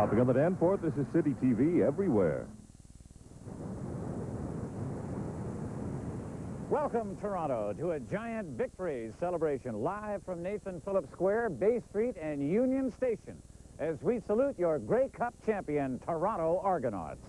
Stopping on the Danforth, this is City TV everywhere. Welcome, Toronto, to a giant victory celebration live from Nathan Phillips Square, Bay Street, and Union Station as we salute your Grey Cup champion, Toronto Argonauts.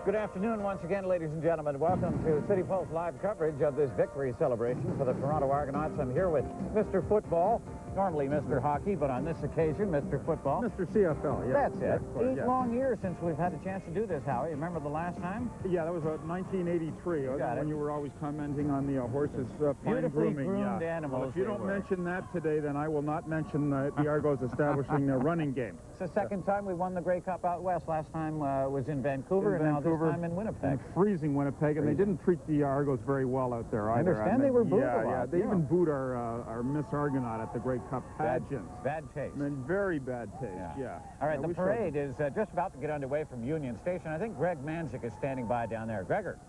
Good afternoon once again, ladies and gentlemen. Welcome to City Pulse live coverage of this victory celebration for the Toronto Argonauts. I'm here with Mr. Football, normally Mr. Hockey, but on this occasion, Mr. Football. Mr. CFL, yeah. That's it. Yeah, of course, 8 long years since we've had a chance to do this, Howie. Remember the last time? Yeah, that was 1983. When you were always commenting on the horses' fine Beautifully grooming. groomed animals. Well, if you don't mention that today, then I will not mention the Argos establishing their running game. It's the second time we won the Grey Cup out west. Last time was in Vancouver, and now this time in Winnipeg. In freezing Winnipeg, and they didn't treat the Argos very well out there either. I understand they were booed a lot. Yeah, they even booed our Miss Argonaut at the Grey Cup pageant. Bad taste. I mean, very bad taste, yeah. All right, the parade is just about to get underway from Union Station. I think Greg Manzik is standing by down there. Gregor.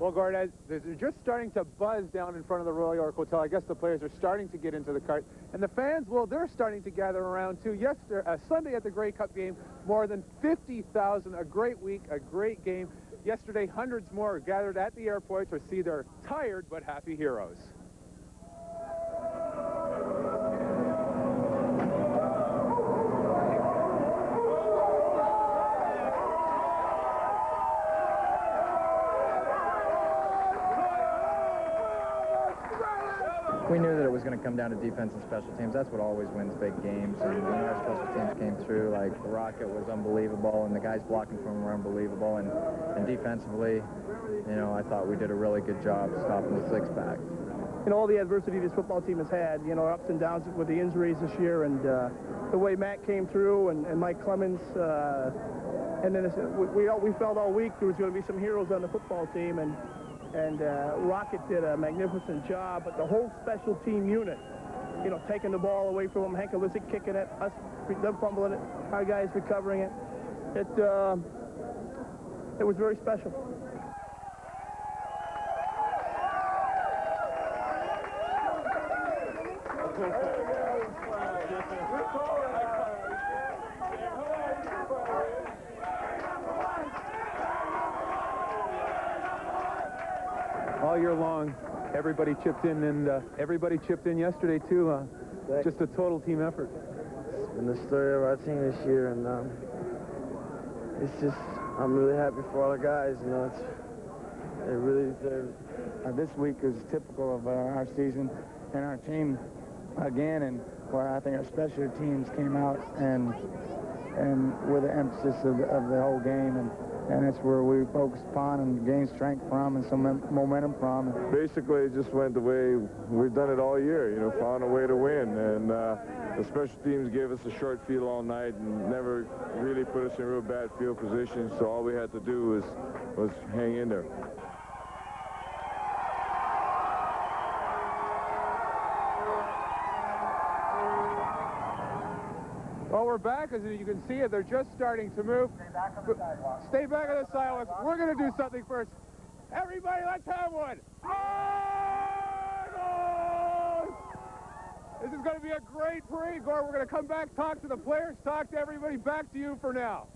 Well, Gord, they're just starting to buzz down in front of the Royal York Hotel. I guess the players are starting to get into the cart. And the fans, well, they're starting to gather around, too. Sunday at the Grey Cup game, more than 50,000. A great week, a great game. Yesterday, hundreds more gathered at the airport to see their tired but happy heroes. We knew that it was going to come down to defense and special teams. That's what always wins big games. And when our special teams came through, like the Rocket was unbelievable, and the guys blocking for him were unbelievable. And defensively, you know, I thought we did a really good job stopping the six-pack. You know, all the adversity this football team has had, you know, ups and downs with the injuries this year, and the way Matt came through and Mike Clemens, and then we felt all week there was going to be some heroes on the football team, and Rocket did a magnificent job, but the whole special team unit, you know, taking the ball away from him, Hank Elisic kicking it, us them fumbling it, our guys recovering it. It was very special. All year long, everybody chipped in, and everybody chipped in yesterday, too. Just a total team effort. It's been the story of our team this year, and it's just, I'm really happy for all the guys. You know, they really deserve it. This week is typical of our season and our team again, and where I think our special teams came out and with the emphasis of the whole game, and that's where we focused upon and gained strength from and some momentum from. Basically, it just went the way we've done it all year, you know, found a way to win. And the special teams gave us a short field all night and never really put us in real bad field position, so all we had to do was hang in there. Well, we're back. As you can see, they're just starting to move. Stay back on the sidewalk. We're going to do something first. Everybody, let's have one. Argos! This is going to be a great parade, Gord. We're going to come back, talk to the players, talk to everybody. Back to you for now.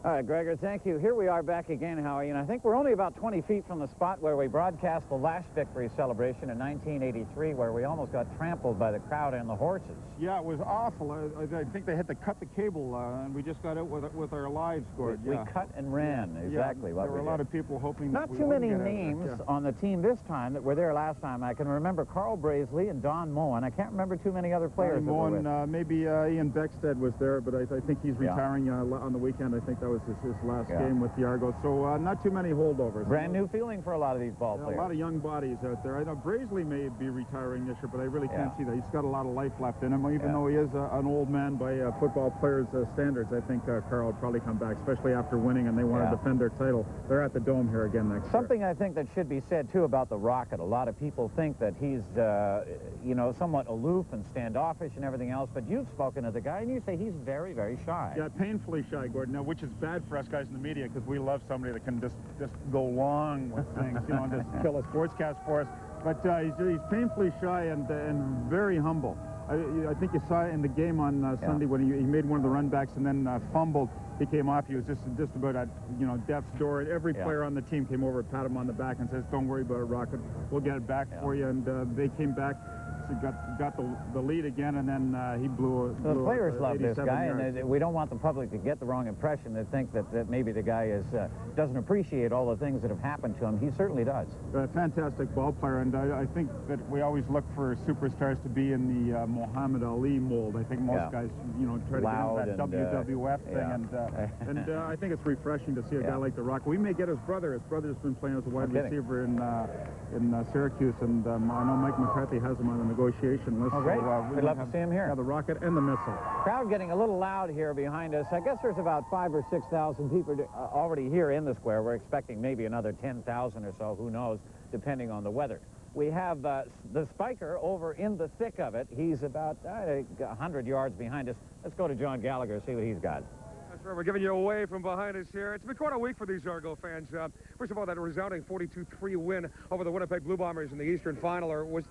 All right, Gregor, thank you. Here we are back again, Howie, and I think we're only about 20 feet from the spot where we broadcast the last victory celebration in 1983, where we almost got trampled by the crowd and the horses. Yeah, it was awful. I think they had to cut the cable, and we just got out with our lives, Gord. We cut and ran, exactly. There were a lot of people hoping that Not too many names on the team this time that were there last time. I can remember Carl Brazeley and Don Moen. I can't remember too many other players. Moen, maybe Ian Beckstead was there, but I think he's retiring on the weekend. I think that was was his last Yeah. game with the Argos. So not too many holdovers. Brand new feeling for a lot of these ball Yeah, players. a lot of young bodies out there. I know Brazeley may be retiring this year, but I really can't see that. He's got a lot of life left in him, even though he is an old man by football players' standards. I think Carl will probably come back, especially after winning, and they want to defend their title. They're at the Dome here again next year. Something I think that should be said, too, about the Rocket. A lot of people think that he's, you know, somewhat aloof and standoffish and everything else, but you've spoken to the guy, and you say he's very, very shy. Yeah, painfully shy, Gordon, now, which is bad for us guys in the media because we love somebody that can just go long with things, you know, and just kill a sportscast for us. But he's painfully shy and very humble. I think you saw it in the game on Sunday when he made one of the run backs and then fumbled. He came off. He was just about at, you know, death's door. And every player on the team came over, pat him on the back, and says, "Don't worry about it, Rocket. We'll get it back for you." And they came back. So got the lead again, and then he blew the players love this guy, yards. and we don't want the public to get the wrong impression. They think that maybe the guy doesn't appreciate all the things that have happened to him. He certainly does. A fantastic ball player, and I think that we always look for superstars to be in the Muhammad Ali mold. I think most guys, you know, try to get into that WWF thing, and I think it's refreshing to see a guy like The Rock. We may get his brother. His brother's been playing as a wide receiver in Syracuse, and I know Mike McCarthy has him on the negotiation list. Oh, great. So, we'd love to see him here. Yeah, the Rocket and the missile. Crowd getting a little loud here behind us. I guess there's about 5,000 or 6,000 people already here in the square. We're expecting maybe another 10,000 or so, who knows, depending on the weather. We have the Spiker over in the thick of it. He's about 100 yards behind us. Let's go to John Gallagher, see what he's got. That's right. We're giving you away from behind us here. It's been quite a week for these Argo fans. First of all, that resounding 42-3 win over the Winnipeg Blue Bombers in the Eastern Final. Were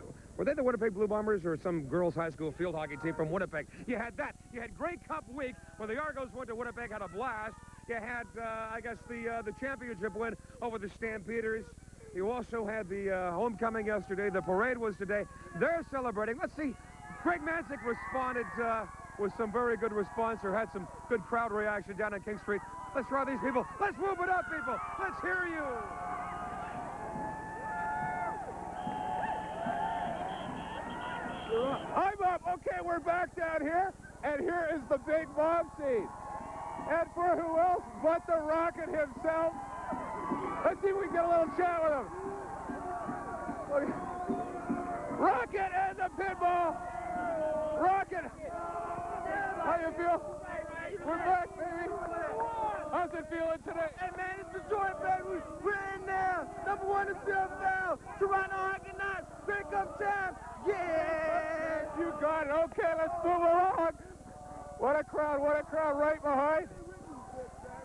they the Winnipeg Blue Bombers or some girls' high school field hockey team from Winnipeg? You had that. You had Grey Cup week where the Argos went to Winnipeg, had a blast. You had, I guess, the championship win over the Stampeders. You also had the homecoming yesterday. The parade was today. They're celebrating. Let's see. Greg Mansick responded with some very good response, or had some good crowd reaction down on King Street. Let's draw these people. Let's move it up, people. Let's hear you. I'm up. Okay, we're back down here, and here is the big mob scene. And for who else but the Rocket himself? Let's see if we can get a little chat with him. Rocket and the pinball. Rocket. How you feel? We're back, baby. How's it feeling today? Hey, man, it's Detroit, baby. We're in there. Number one in CFL. Toronto Argonauts. Grey Cup champ. Yeah. You got it. Okay, let's move along. What a crowd right behind.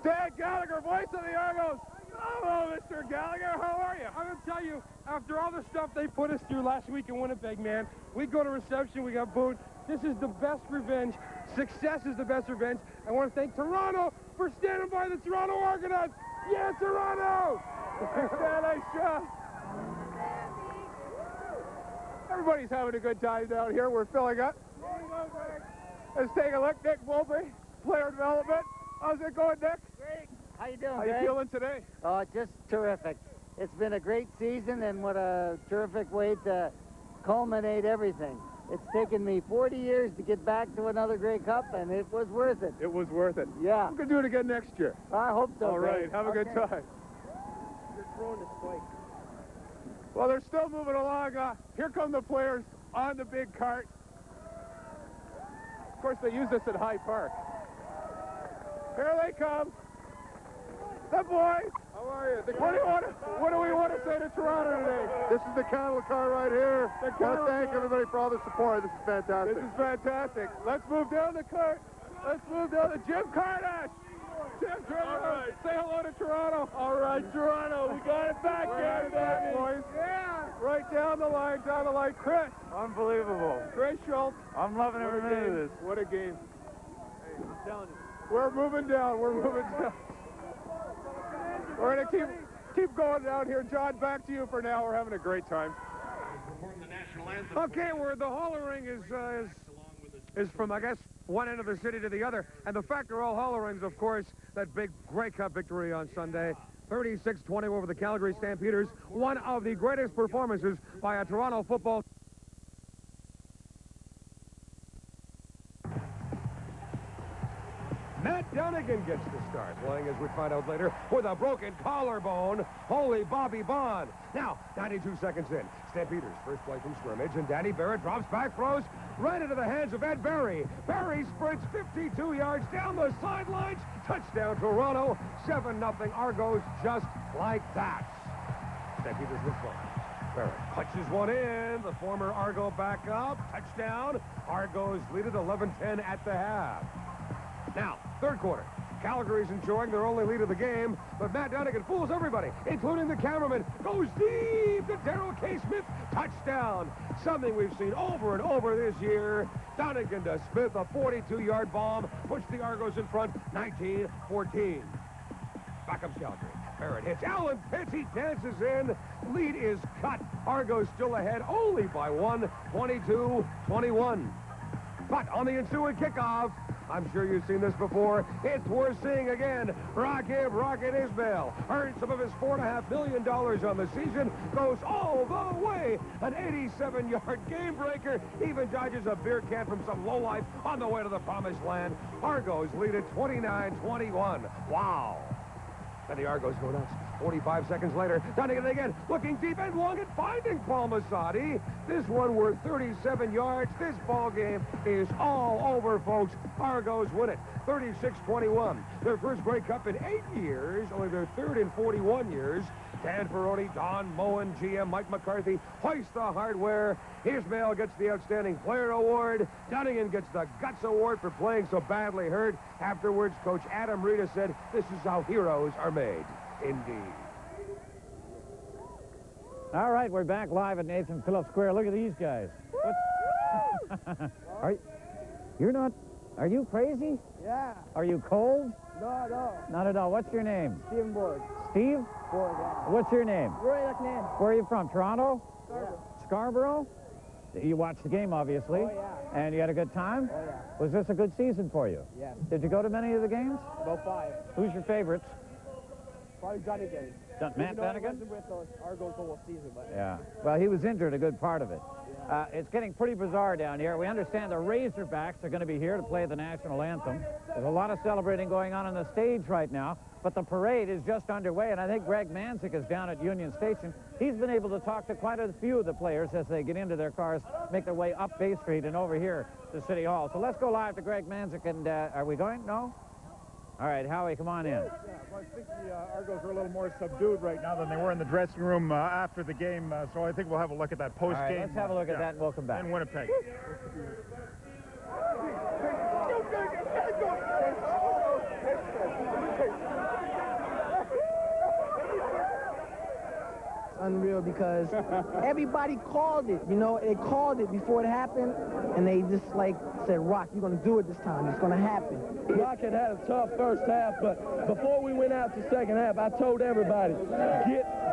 Dan Gallagher, voice of the Argos. Hello, Mr. Gallagher. How are you? I'm going to tell you, after all the stuff they put us through last week in Winnipeg, man, we go to reception, we got booed. This is the best revenge. Success is the best revenge. I want to thank Toronto for standing by the Toronto Argonauts. Yeah, Toronto! Nice shot. Everybody's having a good time down here. We're filling up. Let's take a look. Nick Mulvey, player development. How's it going, Nick? Great. How you doing, How you feeling today? Oh, just terrific. It's been a great season, and what a terrific way to culminate everything. It's taken me 40 years to get back to another Grey Cup, and it was worth it. It was worth it. Yeah. We're going to do it again next year. I hope so. All right. Have a good time. You're throwing the spike. Well, they're still moving along. Here come the players on the big cart. Of course, they use this at High Park. Here they come. The boys. How are you? What do we want to say to Toronto today? This is the cattle car right here. The I want cattle to thank car. everybody for all the support. This is fantastic. This is fantastic. Let's move down the cart. Let's move down the Jim Cardash. Jim, say hello to Toronto. All right, Toronto, we got it back there, baby. Boys. Yeah. Right down the line, Chris. Unbelievable. Chris Schultz. I'm loving every minute of this. What a game. Hey, I'm telling you. We're moving down. We're moving down. We're going to keep going down here. John, back to you for now. We're having a great time. Okay, where the hollering is from, I guess, one end of the city to the other. And the fact they're all hollerings, of course, that big Grey Cup victory on Sunday. 36-20 over the Calgary Stampeders. One of the greatest performances by a Toronto football team. Man Matt Dunnigan gets the start, playing, as we find out later, with a broken collarbone. Holy Bobby Bond. Now, 92 seconds in. Stampeders first play from scrimmage, and Danny Barrett drops back, throws right into the hands of Ed Berry. Berry sprints 52 yards down the sidelines. Touchdown, Toronto. 7-0 Argos, just like that. Stampeders with fun. Barrett punches one in. The former Argo back up. Touchdown. Argos lead it 11-10 at the half. Now, third quarter. Calgary's enjoying their only lead of the game, but Matt Dunnigan fools everybody, including the cameraman. Goes deep to Darrell K. Smith. Touchdown. Something we've seen over and over this year. Dunnigan to Smith, a 42-yard bomb. Puts the Argos in front, 19-14. Back comes Calgary. Barrett hits Alan Pitts. He dances in. Lead is cut. Argos still ahead only by one, 22-21. But on the ensuing kickoff, I'm sure you've seen this before. It's worth seeing again. Rocket Ismail earned some of his $4.5 million on the season. Goes all the way. An 87-yard game breaker. Even dodges a beer can from some lowlife on the way to the promised land. Argos lead at 29-21. Wow. And the Argos go nuts. 45 seconds later, Dunnigan again, looking deep and long and finding Paul Masadi. This one worth 37 yards. This ball game is all over, folks. Argos win it, 36-21. Their first Grey Cup in 8 years, only their third in 41 years. Dan Ferroni, Don Moen, GM Mike McCarthy hoist the hardware. Ismail gets the Outstanding Player Award. Dunnigan gets the Guts Award for playing so badly hurt. Afterwards, Coach Adam Rita said, "This is how heroes are made." Indeed. All right, we're back live at Nathan Phillips Square. Look at these guys. Are you crazy? Yeah. Are you cold? No. Not at all. What's your name? Stephen Borg. Steve? Borg, yeah. What's your name? Roy Lucknan. Where are you from? Toronto? Scarborough. Scarborough? You watched the game, obviously. Oh, yeah. And you had a good time? Oh, yeah. Was this a good season for you? Yeah. Did you go to many of the games? About 5. Who's your favorites? Probably Johnny Getty. Matt Dunnigan? With Argos the whole season, but... Yeah. Well, he was injured a good part of it. It's getting pretty bizarre down here. We understand the Razorbacks are going to be here to play the national anthem. There's a lot of celebrating going on the stage right now, but the parade is just underway, and I think Greg Manzik is down at Union Station. He's been able to talk to quite a few of the players as they get into their cars, make their way up Bay Street and over here to City Hall. So let's go live to Greg Manzik, and are we going? No? All right, Howie, come on in. Yeah, well, I think the Argos are a little more subdued right now than they were in the dressing room after the game, so I think we'll have a look at that post-game. All right, let's have a look at that, and we'll come back. In Winnipeg. Unreal because everybody called it, you know, they called it before it happened, and they just like said, Rock, you're going to do it this time. It's going to happen. Rock had a tough first half, but before we went out to second half, I told everybody,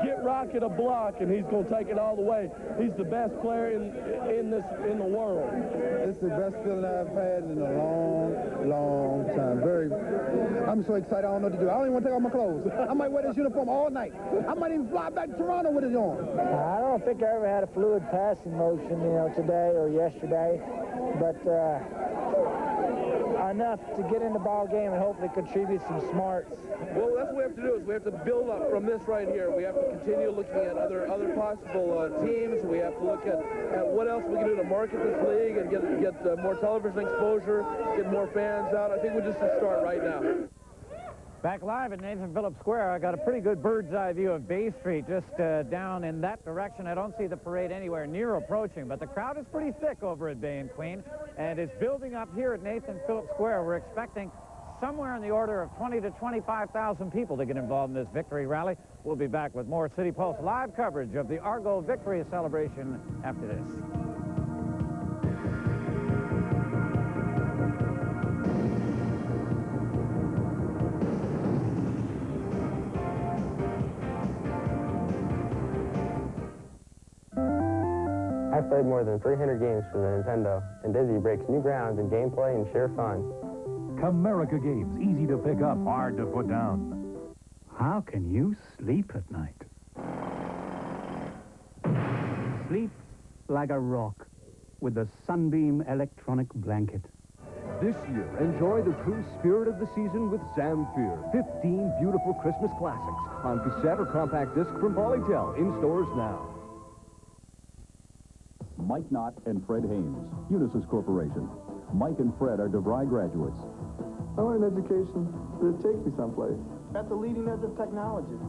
get Rocket a block, and he's going to take it all the way. He's the best player in the world. It's the best feeling I've had in a long time. I'm so excited, I don't know what to do. I don't even want to take off my clothes. I might wear this uniform all night. I might even fly back to Toronto with it on. I don't think I ever had a fluid passing motion, you know, today or yesterday, but enough to get in the ball game and hopefully contribute some smarts. Well, that's what we have to do is we have to build up from this right here. We have to continue looking at other possible teams. We have to look at what else we can do to market this league and get more television exposure, get more fans out. I think we're just a start right now. Back live at Nathan Phillips Square, I got a pretty good bird's eye view of Bay Street, just down in that direction. I don't see the parade anywhere near approaching, but the crowd is pretty thick over at Bay and Queen, and it's building up here at Nathan Phillips Square. We're expecting somewhere in the order of 20 to 25,000 people to get involved in this victory rally. We'll be back with more City Pulse live coverage of the Argo victory celebration after this. I've played more than 300 games for the Nintendo, and Dizzy breaks new grounds in gameplay and sheer fun. Comerica games, easy to pick up, hard to put down. How can you sleep at night? Sleep like a rock with the Sunbeam electronic blanket. This year, enjoy the true spirit of the season with Zamfir. 15 beautiful Christmas classics on cassette or compact disc from Polytel. In stores now. Mike Knott and Fred Haynes, Unisys Corporation. Mike and Fred are DeVry graduates. I want an education that takes me someplace. At the leading edge of technology.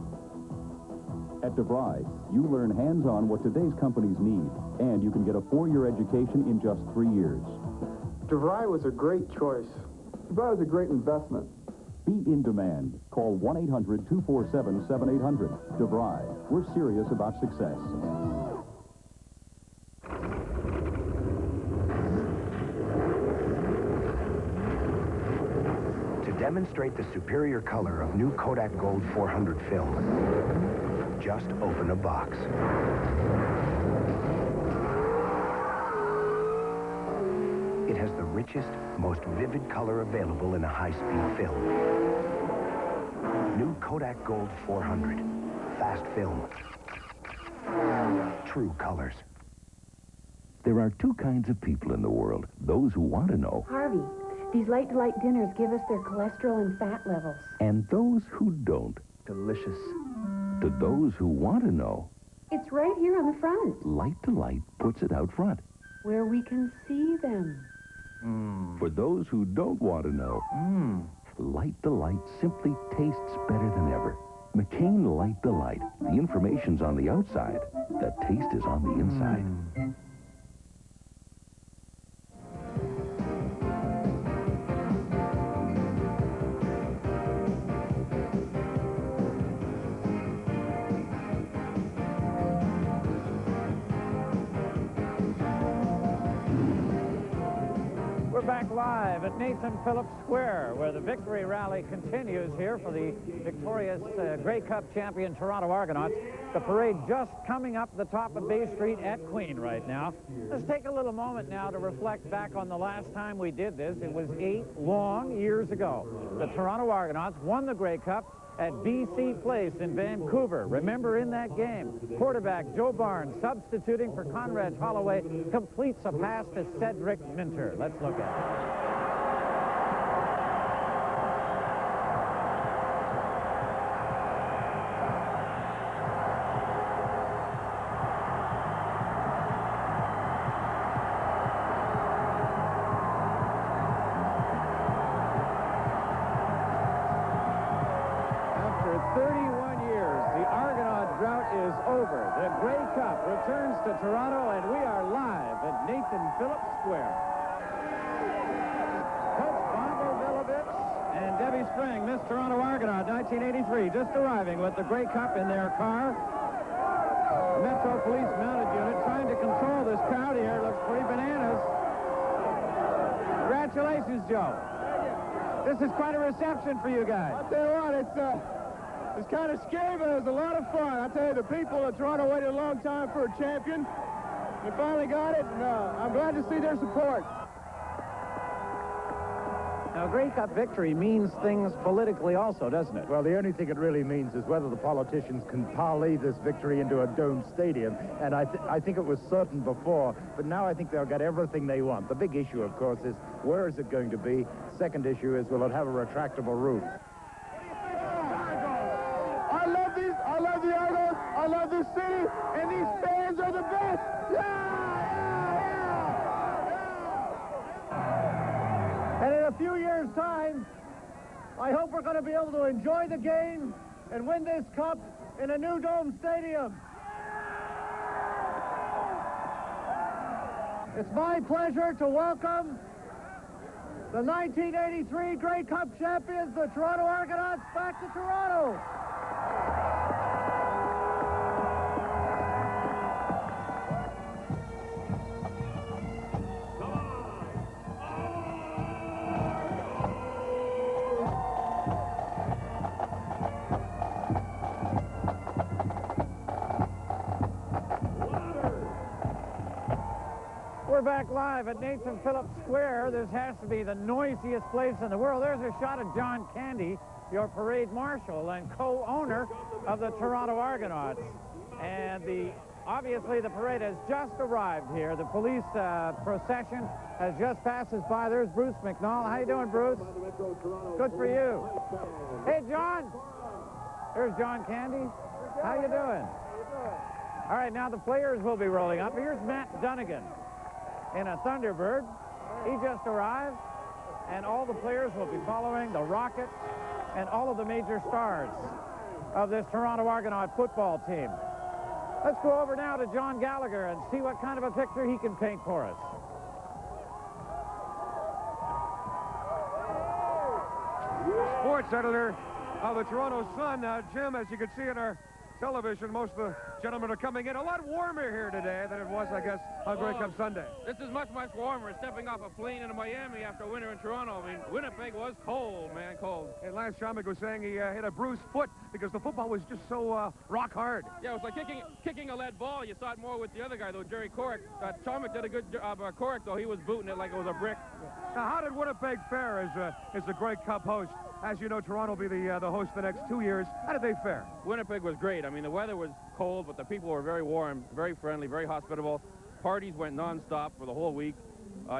At DeVry, you learn hands-on what today's companies need, and you can get a 4-year education in just 3 years. DeVry was a great choice. DeVry was a great investment. Be in demand. Call 1-800-247-7800. DeVry. We're serious about success. To demonstrate the superior color of new Kodak Gold 400 film, just open a box. It has the richest, most vivid color available in a high-speed film. New Kodak Gold 400. Fast film. True colors. There are two kinds of people in the world. Those who want to know, Harvey, these light-to-light dinners give us their cholesterol and fat levels. and those who don't. Delicious. To those who want to know, It's right here on the front, Light to Light puts it out front. where we can see them. For those who don't want to know, Light to Light simply tastes better than ever. McCain Light to Light. The information's on the outside. The taste is on the inside. We're back live at Nathan Phillips Square, where the victory rally continues here for the victorious Grey Cup champion Toronto Argonauts. The parade just coming up the top of Bay Street at Queen right now. Let's take a little moment now to reflect back on the last time we did this. It was 8 long years ago. The Toronto Argonauts won the Grey Cup at BC Place in Vancouver. Remember, in that game, quarterback Joe Barnes, substituting for Conrad Holloway, completes a pass to Cedric Minter. Let's look at it. Returns to Toronto, and we are live at Nathan Phillips Square. Coach Bongo Vilovich and Debbie Spring, Miss Toronto Argonaut, 1983, just arriving with the Grey Cup in their car. The Metro Police mounted unit trying to control this crowd here. Looks pretty bananas. Congratulations, Joe. This is quite a reception for you guys. I'll tell you what, it's kind of scary, but it was a lot of fun. I tell you, the people of Toronto waited a long time for a champion. We finally got it, and I'm glad to see their support. Now, Grey Cup victory means things politically also, doesn't it? Well, the only thing it really means is whether the politicians can parlay this victory into a domed stadium. And I think it was certain before, but now I think they'll get everything they want. The big issue, of course, is where is it going to be? Second issue is, will it have a retractable roof? I love the Argos. I love this city, and these fans are the best. And in a few years' time, I hope we're going to be able to enjoy the game and win this cup in a new dome stadium. It's my pleasure to welcome the 1983 Grey Cup champions, the Toronto Argonauts, back to Toronto. We're back live at Nathan Phillips Square. This has to be the noisiest place in the world. There's a shot of John Candy, your parade marshal and co-owner of the Toronto Argonauts. And the obviously the parade has just arrived here. The police procession has just passed us by. There's Bruce McNall. How you doing, Bruce? Good for you. Hey, John. There's John Candy. How you doing? All right, now the players will be rolling up. Here's Matt Dunnigan in a Thunderbird. He just arrived, and all the players will be following the Rocket and all of the major stars of this Toronto Argonaut football team. Let's go over now to John Gallagher and see what kind of a picture he can paint for us. Sports editor of the Toronto Sun. Jim, as you can see in our television, most of the gentlemen are coming in a lot warmer here today than it was, I guess, on Grey Cup Sunday. This is much, much warmer. Stepping off a plane into Miami after winter in Toronto. I mean, Winnipeg was cold, man, cold. And last Shamik was saying he hit a bruised foot because the football was just so rock hard. Yeah, it was like kicking a lead ball. You saw it more with the other guy, though, Jerry Corrick. Shamik did a good job. Corrick, though, he was booting it like it was a brick. Now, how did Winnipeg fare as the Grey Cup host? As you know, Toronto will be the host the next 2 years. How did they fare? Winnipeg was great. I mean, the weather was cold, but the people were very warm, very friendly, very hospitable. Parties went nonstop for the whole week.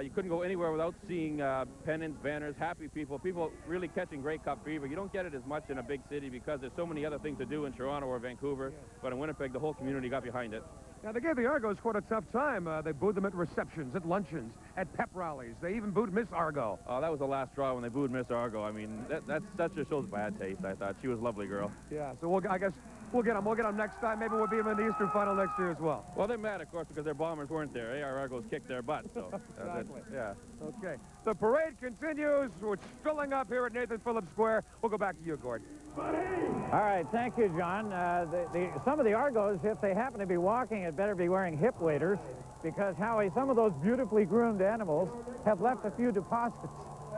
You couldn't go anywhere without seeing pennants, banners, happy people really catching Grey Cup fever. You don't get it as much in a big city because there's so many other things to do in Toronto or Vancouver. But in Winnipeg, the whole community got behind it. Now, they gave the Argos quite a tough time. They booed them at receptions, at luncheons, at pep rallies. They even booed Miss Argo. Oh, that was the last straw when they booed Miss Argo. I mean, that just shows bad taste, I thought. She was a lovely girl. Yeah, so I guess we'll get them. We'll get them next time. Maybe we'll be them in the Eastern Final next year as well. Well, they're mad, of course, because their bombers weren't there. Our Argos kicked their butt, so. Exactly. Yeah. Okay. The parade continues. We're filling up here at Nathan Phillips Square. We'll go back to you, Gord. All right, thank you, John. Some of the Argos, if they happen to be walking, had better be wearing hip waders, because, Howie, some of those beautifully groomed animals have left a few deposits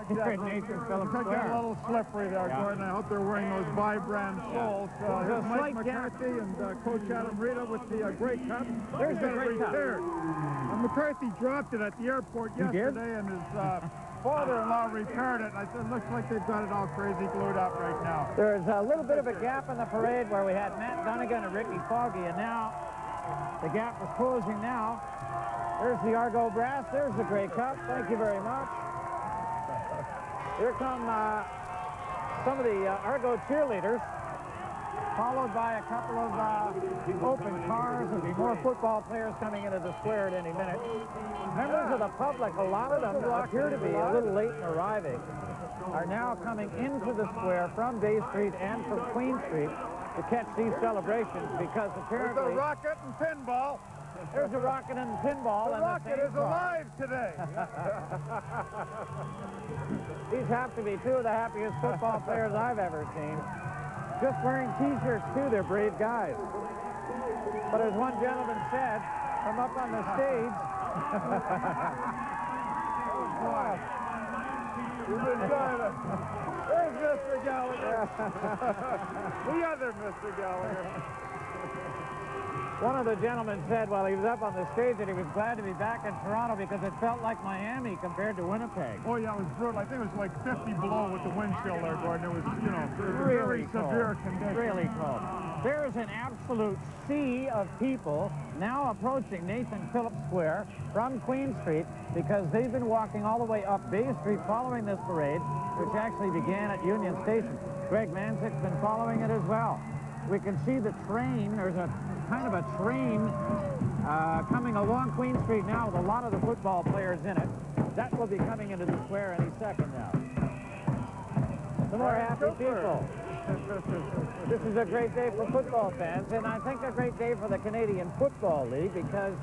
here at Nathan Phillips They Square. get a little slippery there, Yeah. Gordon. I hope they're wearing those Vibrant soles. There's Here's a Mike slight gap. McCarthy and Coach Adam Rita with the Grey Cup. There's He's the got it Grey Cup. repaired. McCarthy dropped it at the airport yesterday, and his father-in-law repaired it. I said, looks like they've got it all crazy glued up right now. There's a little bit of a gap in the parade where we had Matt Dunnigan and Ricky Foggy, and now the gap is closing now. There's the Argo brass. There's the Grey Cup. Thank you very much. Here come some of the Argo cheerleaders, followed by a couple of open cars. There'll be more football players coming into the square at any minute. Members of the public, a lot of them who appear to be a little late in arriving, are now coming into the square from Bay Street and from Queen Street to catch these celebrations, because apparently... There's a rocket and pinball. There's a rocket and pinball. The rocket is alive today. These have to be two of the happiest football players I've ever seen. Just wearing T-shirts, too. They're brave guys. But as one gentleman said, from up on the stage... You've been trying to... There's Mr. Gallagher. The other Mr. Gallagher. One of the gentlemen said while he was up on the stage that he was glad to be back in Toronto because it felt like Miami compared to Winnipeg. Oh, yeah, it was brutal. I think it was like 50 below with the wind chill there, Gordon. It was, you know, Really very cold. severe conditions. Really cold. There is an absolute sea of people now approaching Nathan Phillips Square from Queen Street because they've been walking all the way up Bay Street following this parade, which actually began at Union Station. Greg Manzik's been following it as well. We can see the train. There's a kind of a train coming along Queen Street now with a lot of the football players in it. That will be coming into the square any second now. Some more happy people. This is a great day for football fans, and I think a great day for the Canadian Football League, because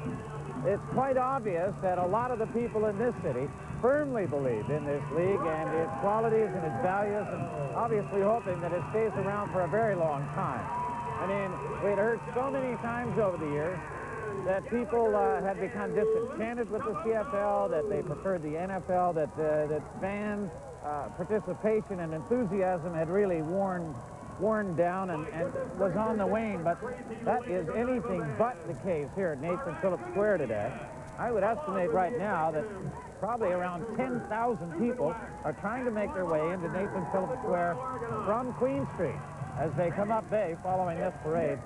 it's quite obvious that a lot of the people in this city firmly believe in this league and its qualities and its values, and obviously hoping that it stays around for a very long time. I mean, we'd heard so many times over the years that people had become disenchanted with the CFL, that they preferred the NFL, that fan participation and enthusiasm had really worn down and was on the wane. But that is anything but the case here at Nathan Phillips Square today. I would estimate right now that probably around 10,000 people are trying to make their way into Nathan Phillips Square from Queen Street. as they come up bay following this parade.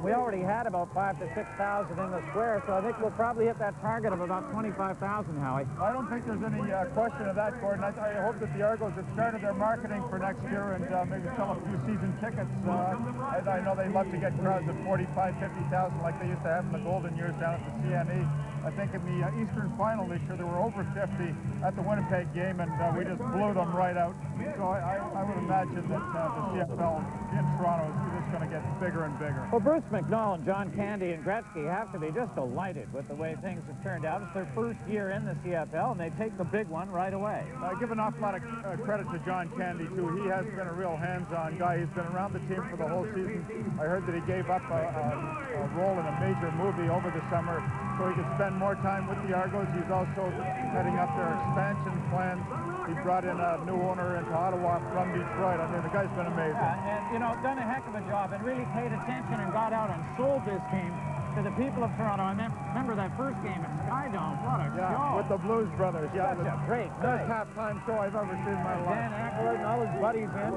We already had about 5,000 to 6,000 in the square, so I think we'll probably hit that target of about 25,000, Howie. I don't think there's any question of that, Gordon. I hope that the Argos have started their marketing for next year and maybe sell a few season tickets. I know they love to get crowds of 45,000, 50,000 like they used to have in the golden years down at the CNE. I think in the Eastern Final this year there were over 50 at the Winnipeg game, and we just blew them right out. So I would imagine that the CFL in Toronto is just going to get bigger and bigger. Well, Bruce McNall, John Candy, and Gretzky have to be just delighted with the way things have turned out. It's their first year in the CFL, and they take the big one right away. I give an awful lot of credit to John Candy, too. He has been a real hands-on guy. He's been around the team for the whole season. I heard that he gave up a role in a major movie over the summer so he could spend more time with the Argos. He's also heading up their expansion plans. He brought in a new owner into Ottawa from Detroit. I mean, the guy's been amazing. And, you know, done a heck of a job and really paid attention and got out and sold this team to the people of Toronto. And then, remember that first game at Skydome? What a show. With the Blues Brothers. Yeah, Such a great best halftime show I've ever seen in my life. Dan Aykroyd and all his buddies in.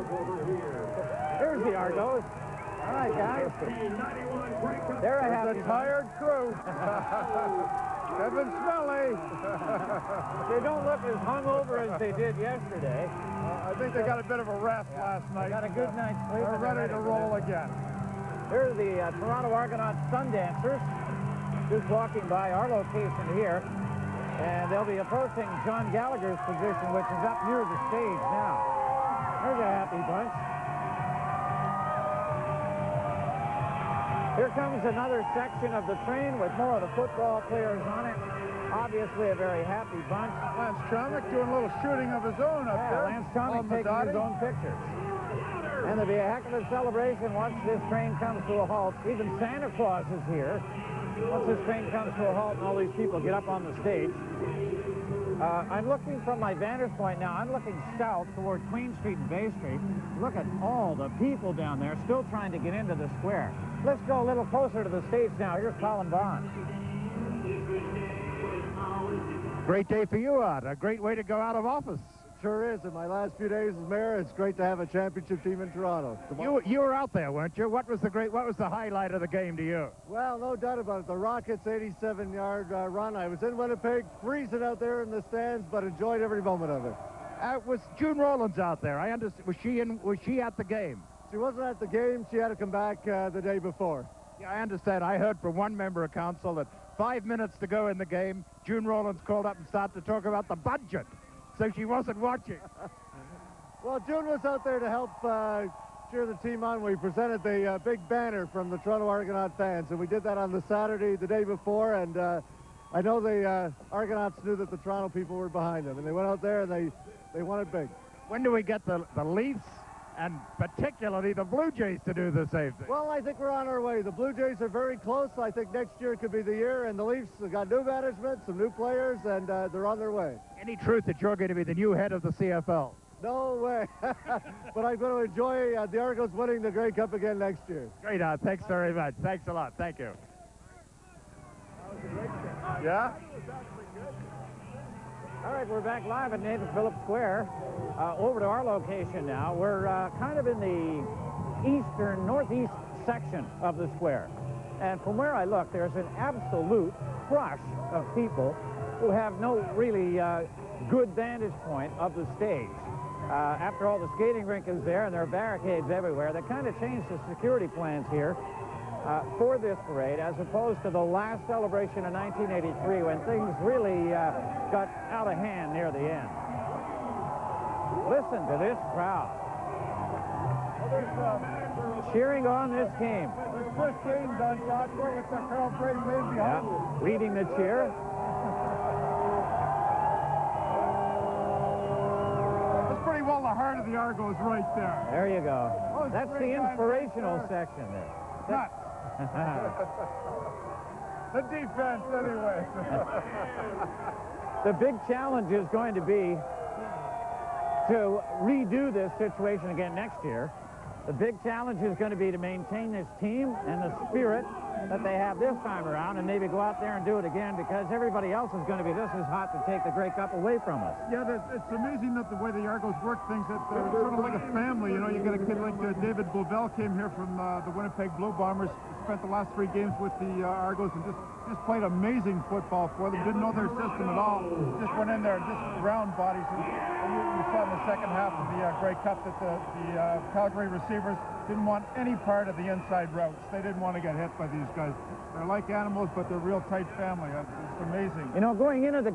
Here's the Argos. All right, guys. They're a happy tired crew. Kevin Smelly. They don't look as hungover as they did yesterday. I think they got a bit of a rest last night. Got a good night's sleep. They're ready to roll again. Here are the Toronto Argonauts Sundancers just walking by our location here. And they'll be approaching John Gallagher's position, which is up near the stage now. There's a happy bunch. Here comes another section of the train with more of the football players on it. Obviously a very happy bunch. Lance Chomick doing a little shooting of his own up there. Lance Chomick taking his own pictures. And there'll be a heck of a celebration once this train comes to a halt. Even Santa Claus is here. Once this train comes to a halt and all these people get up on the stage. I'm looking from my vantage point now. I'm looking south toward Queen Street and Bay Street. Look at all the people down there still trying to get into the square. Let's go a little closer to the stage now. Here's Colin Bond. Great day for you, Art. A great way to go out of office. Sure is. In my last few days as mayor, it's great to have a championship team in Toronto. You were out there, weren't you? What was the highlight of the game to you? Well, no doubt about it. The Rockets' 87-yard run. I was in Winnipeg, freezing out there in the stands, but enjoyed every moment of it. Was June Rowlands out there? I understand. Was she at the game? She wasn't at the game. She had to come back the day before. Yeah, I understand. I heard from one member of council that 5 minutes to go in the game, June Rowlands called up and started to talk about the budget. So she wasn't watching. Well, June was out there to help cheer the team on. We presented the big banner from the Toronto Argonaut fans, and we did that on the Saturday, the day before, and I know the Argonauts knew that the Toronto people were behind them, and they went out there and they won it big. When do we get the Leafs and particularly the Blue Jays to do the same thing? Well, I think we're on our way. The Blue Jays are very close. I think next year could be the year, and the Leafs have got new management, some new players, and they're on their way. Any truth that you're going to be the new head of the CFL? No way. But I'm going to enjoy the Argos winning the Grey Cup again next year. Great, thanks very much. Thanks a lot. Thank you. Yeah? All right, we're back live at Nathan Phillips Square. Over to our location now. We're kind of in the northeast section of the square. And from where I look, there's an absolute crush of people who have no really good vantage point of the stage. After all, the skating rink is there and there are barricades everywhere. They kind of changed the security plans here for this parade, as opposed to the last celebration in 1983 when things really got out of hand near the end. Listen to this crowd. Cheering on this game. There's Chris James on shot with the Carl Brady Wave behind you. Leading the cheer. That's pretty well the heart of the Argos right there. There you go. Oh, that's the inspirational section there. Nuts. The defense, anyway. The big challenge is going to be to redo this situation again next year. The big challenge is going to be to maintain this team and the spirit that they have this time around and maybe go out there and do it again, because everybody else is going to be just as hot to take the Grey Cup away from us. Yeah, it's amazing that the way the Argos work things, that they're sort of like a family. You know, you got a kid like David Bovell came here from the Winnipeg Blue Bombers, spent the last 3 games with the Argos and just played amazing football for them. Didn't know their system at all. Just went in there and just ground bodies. And you saw in the second half of the Grey Cup that the Calgary receivers didn't want any part of the inside routes. They didn't want to get hit by these guys. They're like animals, but they're a real tight family. It's amazing. You know, going into the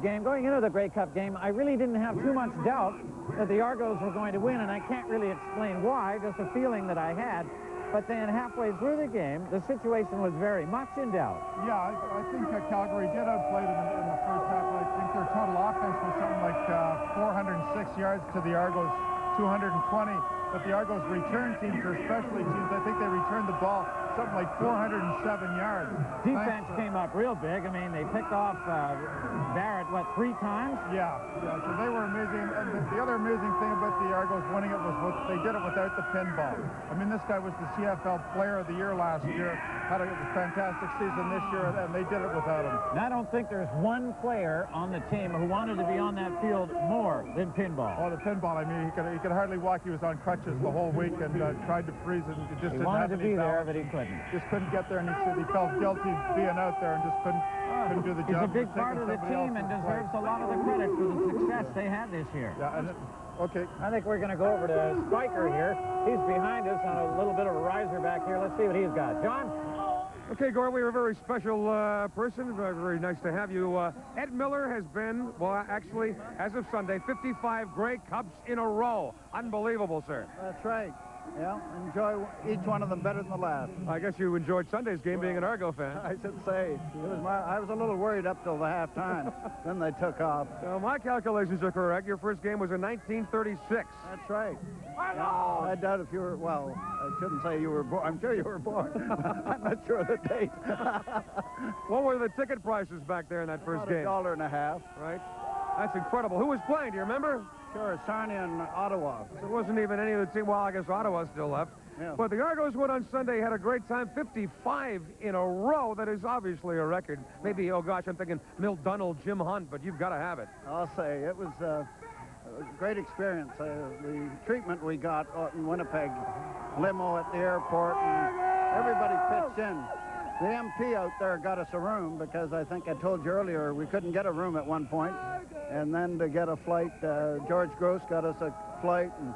Grey Cup game, I really didn't have too much doubt that the Argos were going to win, and I can't really explain why, just a feeling that I had. But then halfway through the game, the situation was very much in doubt. Yeah, I think Calgary did outplay them in the first half. I think their total offense was something like 406 yards to the Argos 220. But the Argos return teams, or specialty teams, I think they returned the ball something like 407 yards. Defense came up real big. I mean, they picked off Barrett, what, 3 times? Yeah, so they were amazing. And the other amazing thing about the Argos winning it was they did it without the pinball. I mean, this guy was the CFL Player of the Year last year, had a fantastic season this year, and they did it without him. And I don't think there's one player on the team who wanted to be on that field more than pinball. Oh, the pinball, I mean, he could hardly walk. He was on crutches the whole week and tried to freeze it. It just he didn't wanted have to be there, balance. but he couldn't. Just couldn't get there, and he felt guilty being out there and just couldn't do the He's job. a big part of the team and deserves a lot of the credit for the success they had this year. Yeah, okay. I think we're going to go over to Spiker here. He's behind us on a little bit of a riser back here. Let's see what he's got. John? Okay, Gord, we have a very special person. Very nice to have you. Ed Miller has been, well, actually, as of Sunday, 55 Grey Cups in a row. Unbelievable, sir. That's right. Yeah, enjoy each one of them better than the last. I guess you enjoyed Sunday's game, being an Argo fan. I should say. I was a little worried up till the halftime. Then they took off. So my calculations are correct. Your first game was in 1936. That's right. I doubt if you were, well, I shouldn't say you were born. I'm sure you were born. I'm not sure of the date. What were the ticket prices back there in that first game? $1.50. Right. That's incredible. Who was playing? Do you remember? Sure, Sarnia and Ottawa. There wasn't even any of the team. Well, I guess Ottawa still left. Yeah. But the Argos went on Sunday, had a great time, 55 in a row. That is obviously a record. Maybe, oh gosh, I'm thinking Milt Dunnell, Jim Hunt, but you've got to have it. I'll say, it was a great experience. The treatment we got in Winnipeg, limo at the airport, and everybody pitched in. The MP out there got us a room because I think I told you earlier we couldn't get a room at one point. And then to get a flight, George Gross got us a flight, and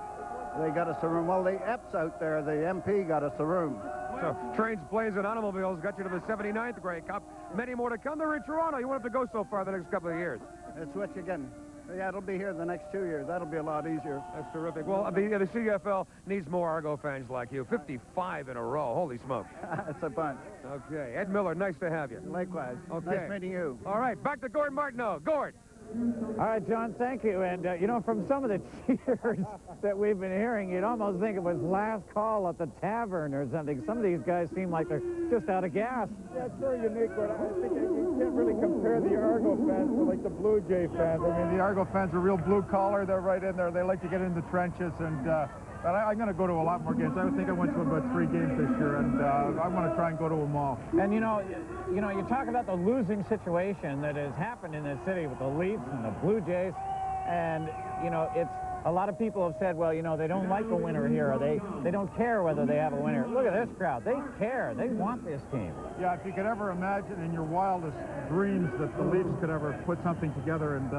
they got us a room. Well, the EPs out there, the MP got us a room. So trains, planes, and automobiles got you to the 79th Grey Cup. Many more to come. They're in Toronto. You won't have to go so far the next couple of years. Let's switch again. Yeah, it'll be here the next 2 years. That'll be a lot easier. That's terrific. Well, the CFL needs more Argo fans like you. 55 in a row. Holy smoke. That's a bunch. Okay. Ed Miller, nice to have you. Likewise. Okay. Nice meeting you. All right, back to Gord Martineau. Gord. All right, John, thank you. And, you know, from some of the cheers that we've been hearing, you'd almost think it was last call at the tavern or something. Some of these guys seem like they're just out of gas. Yeah, it's very unique, but I think you can't really compare the Argo fans to, like, the Blue Jay fans. I mean, the Argo fans are real blue-collar. They're right in there. They like to get in the trenches, and I'm going to go to a lot more games. I think I went to about 3 games this year, and I want to try and go to them all. And, you know, you talk about the losing situation that has happened in this city with the Leafs and the Blue Jays, and, you know, it's a lot of people have said, well, you know, they don't like a winner here, or they don't care whether they have a winner. Look at this crowd. They care. They want this team. Yeah, if you could ever imagine in your wildest dreams that the Leafs could ever put something together and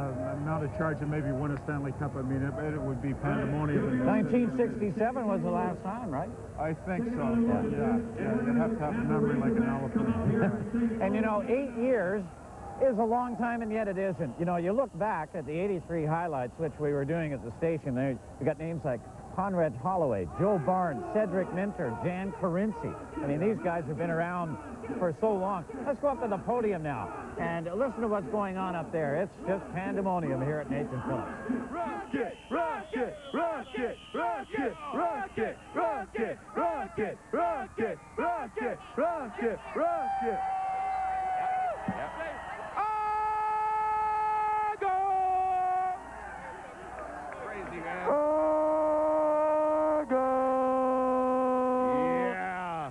mount a charge and maybe win a Stanley Cup, I mean, it would be pandemonium. 1967 was the last time, right? I think so. Yeah. You'd have to have a memory like an elephant. And, you know, 8 years is a long time, and yet it isn't. You know, you look back at the 83 highlights, which we were doing at the station. There, we got names like Conrad Holloway, Joe Barnes, Cedric Minter, Jan Carinci. I mean, these guys have been around for so long. Let's go up to the podium now and listen to what's going on up there. It's just pandemonium here at Nathan Phillips. Rocket, rocket, rocket, rocket, rocket, rocket, rocket, rocket, rocket, rocket, rocket. Crazy, man. Argo! Yeah.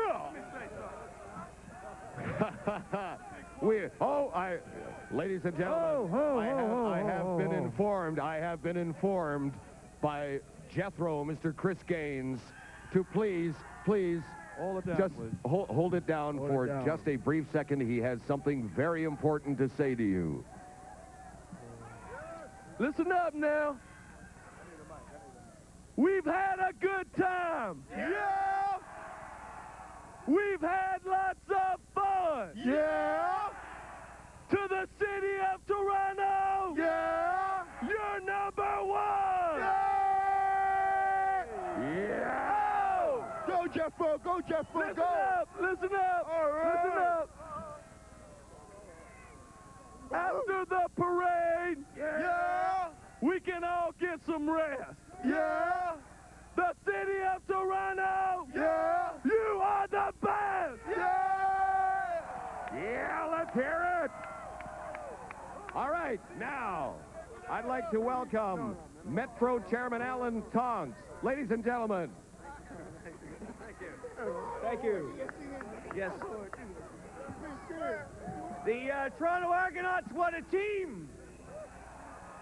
Ladies and gentlemen, I have been informed by Jethro, Mr. Chris Gaines, to please hold it down, just hold it down for just a brief second. He has something very important to say to you. Listen up now. We've had a good time. Yeah! We've had lots of fun. Yeah! To the city of Toronto. Yeah! You're number one. Yeah! Go, Jeffro! Go, Jeffro! Listen up! Listen up! All right. Listen up! After the parade, Yeah! we can all get some rest. Yeah! The city of Toronto, Yeah! you are the best! Yeah! Yeah, let's hear it. All right, now, I'd like to welcome Metro Chairman Alan Tonks. Ladies and gentlemen. Thank you. Yes. The Toronto Argonauts, what a team!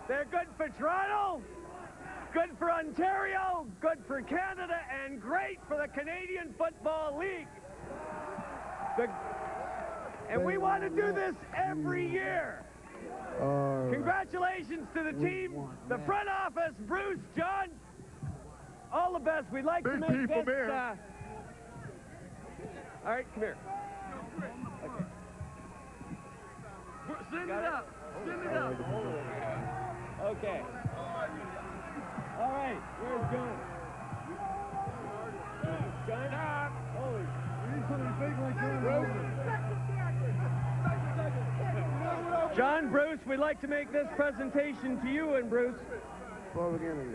They're good for Toronto, good for Ontario, good for Canada, and great for the Canadian Football League. And we want to do this every year. Congratulations to the team, the front office, Bruce, John, all the best. We'd like to make people this... here. All right, come here. Okay. Send it up. Send it up. Okay. All right, where's John? John? Holy. We need something big like John, Bruce, we'd like to make this presentation to you and Bruce.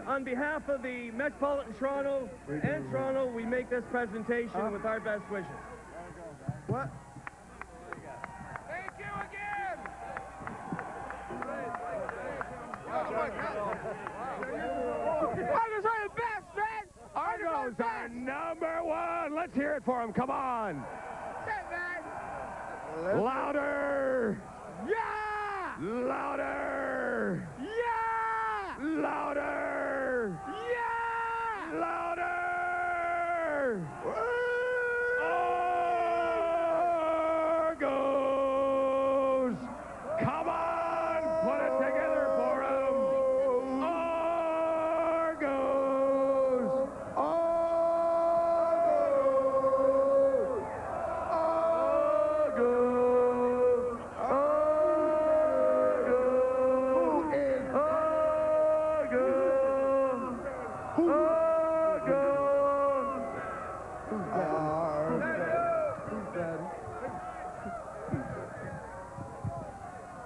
On behalf of the Metropolitan Toronto and Toronto, we make this presentation with our best wishes. What? Thank you again! Argos are the best, man! Argos are number one! Let's hear it for them, come on! Louder! Yeah! Louder! Yeah! Louder! Yeah! Louder! Argos! Come on! Put it together for them! Argos! Argos! Argos!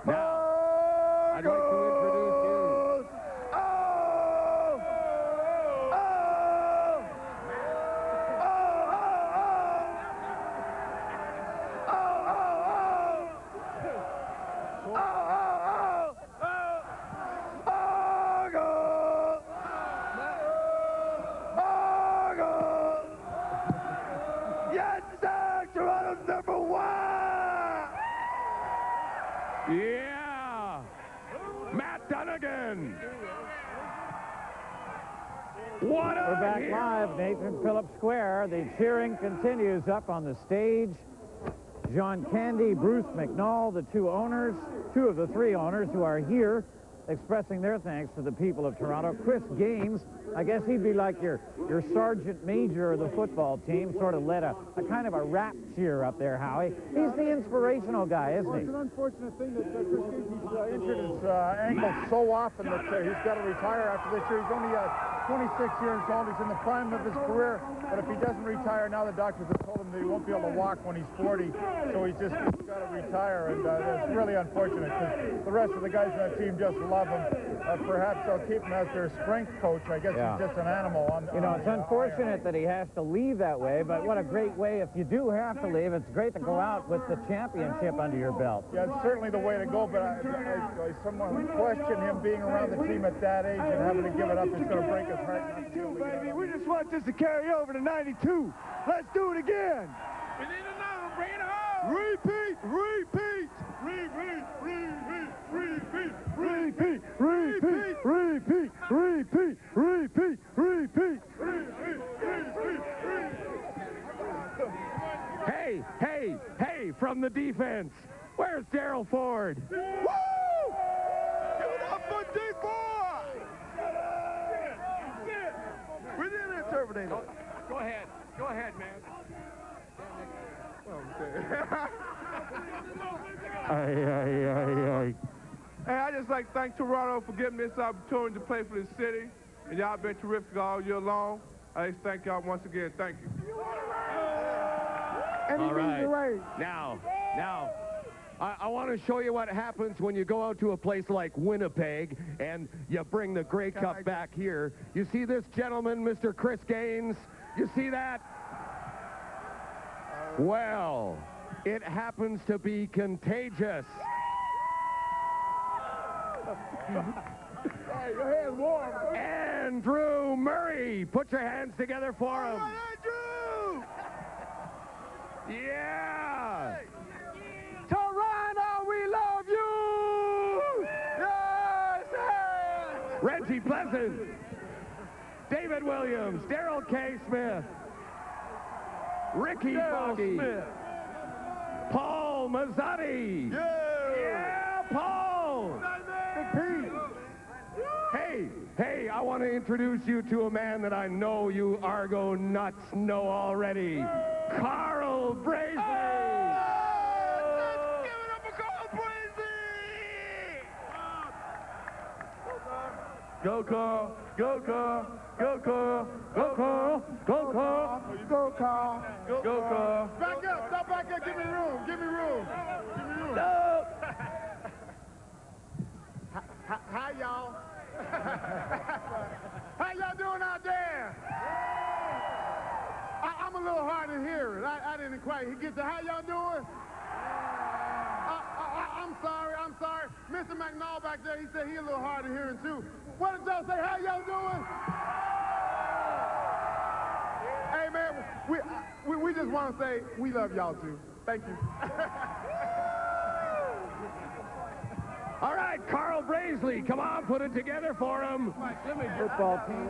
Now, I'd like to introduce you. Yes, sir! Toronto's number one! Yeah! Matt Dunnigan! What a We're back hit. live, Nathan Phillips Square. The cheering continues up on the stage. John Candy, Bruce McNall, the two of the three owners who are here expressing their thanks to the people of Toronto. Chris Gaines, I guess he'd be like your sergeant major of the football team, sort of led a kind of a rap cheer up there, Howie. He's the inspirational guy, isn't he? It's an unfortunate thing that Chris Gaines, he's injured his ankle so often that he's got to retire after this year. He's only 26 years old. He's in the prime of his career, but if he doesn't retire now, the doctors have told him that he won't be able to walk when he's 40, so he's got to retire, and it's really unfortunate because the rest of the guys on that team just love him. Perhaps they'll keep him as their strength coach. I guess he's just an animal. It's unfortunate that he has to leave that way, but what a great way. If you do have to leave, it's great to go out with the championship under your belt. Yeah, it's certainly the way to go, but I somewhat question him being around the team at that age and having to give it up. It's going to break his heart. 92, baby. We just want this to carry over to 92. Let's do it again. We need another. Bring it home. Repeat, repeat, repeat, repeat, repeat, repeat, repeat, repeat, repeat, repeat, repeat. Hey, hey, hey, from the defense. Where's Daryl Ford? Woo! Give it up for D4! We're in there, Terminator. Go ahead, man. Hey, I just like to thank Toronto for giving me this opportunity to play for the city. And y'all been terrific all year long. I just thank y'all once again. Thank you. All right. Now, I want to show you what happens when you go out to a place like Winnipeg and you bring the Grey Cup back here. You see this gentleman, Mr. Chris Gaines? You see that? Well, it happens to be contagious. Hey, your hand's warm. Andrew Murray, put your hands together for him. Andrew! Yeah! Hey. Toronto, we love you! Yes! Hey. Reggie Pleasant, David Williams, Daryl K. Smith, Ricky Boggy, Paul Mazzotti. Yeah, Paul! Big P. Hey, I want to introduce you to a man that I know you Argo nuts know already. Carl Brazee! Let's give it up for Carl Brazee! Go, Carl. Go, Carl. Go, Carl. Go, Carl. Go, Carl. Go, Carl. Go, Carl. Back up. Stop back up. Give me room. Give me room. Give me room. No. Hi, y'all. How y'all doing out there? I'm a little hard to hear it. I didn't quite get to how y'all doing? I'm sorry. Mr. McNall back there, he said he a little hard to hear too. What did y'all say? How y'all doing? Hey, man, we just want to say we love y'all too. Thank you. All right, Carl Brazee, come on, put it together for him. Football team.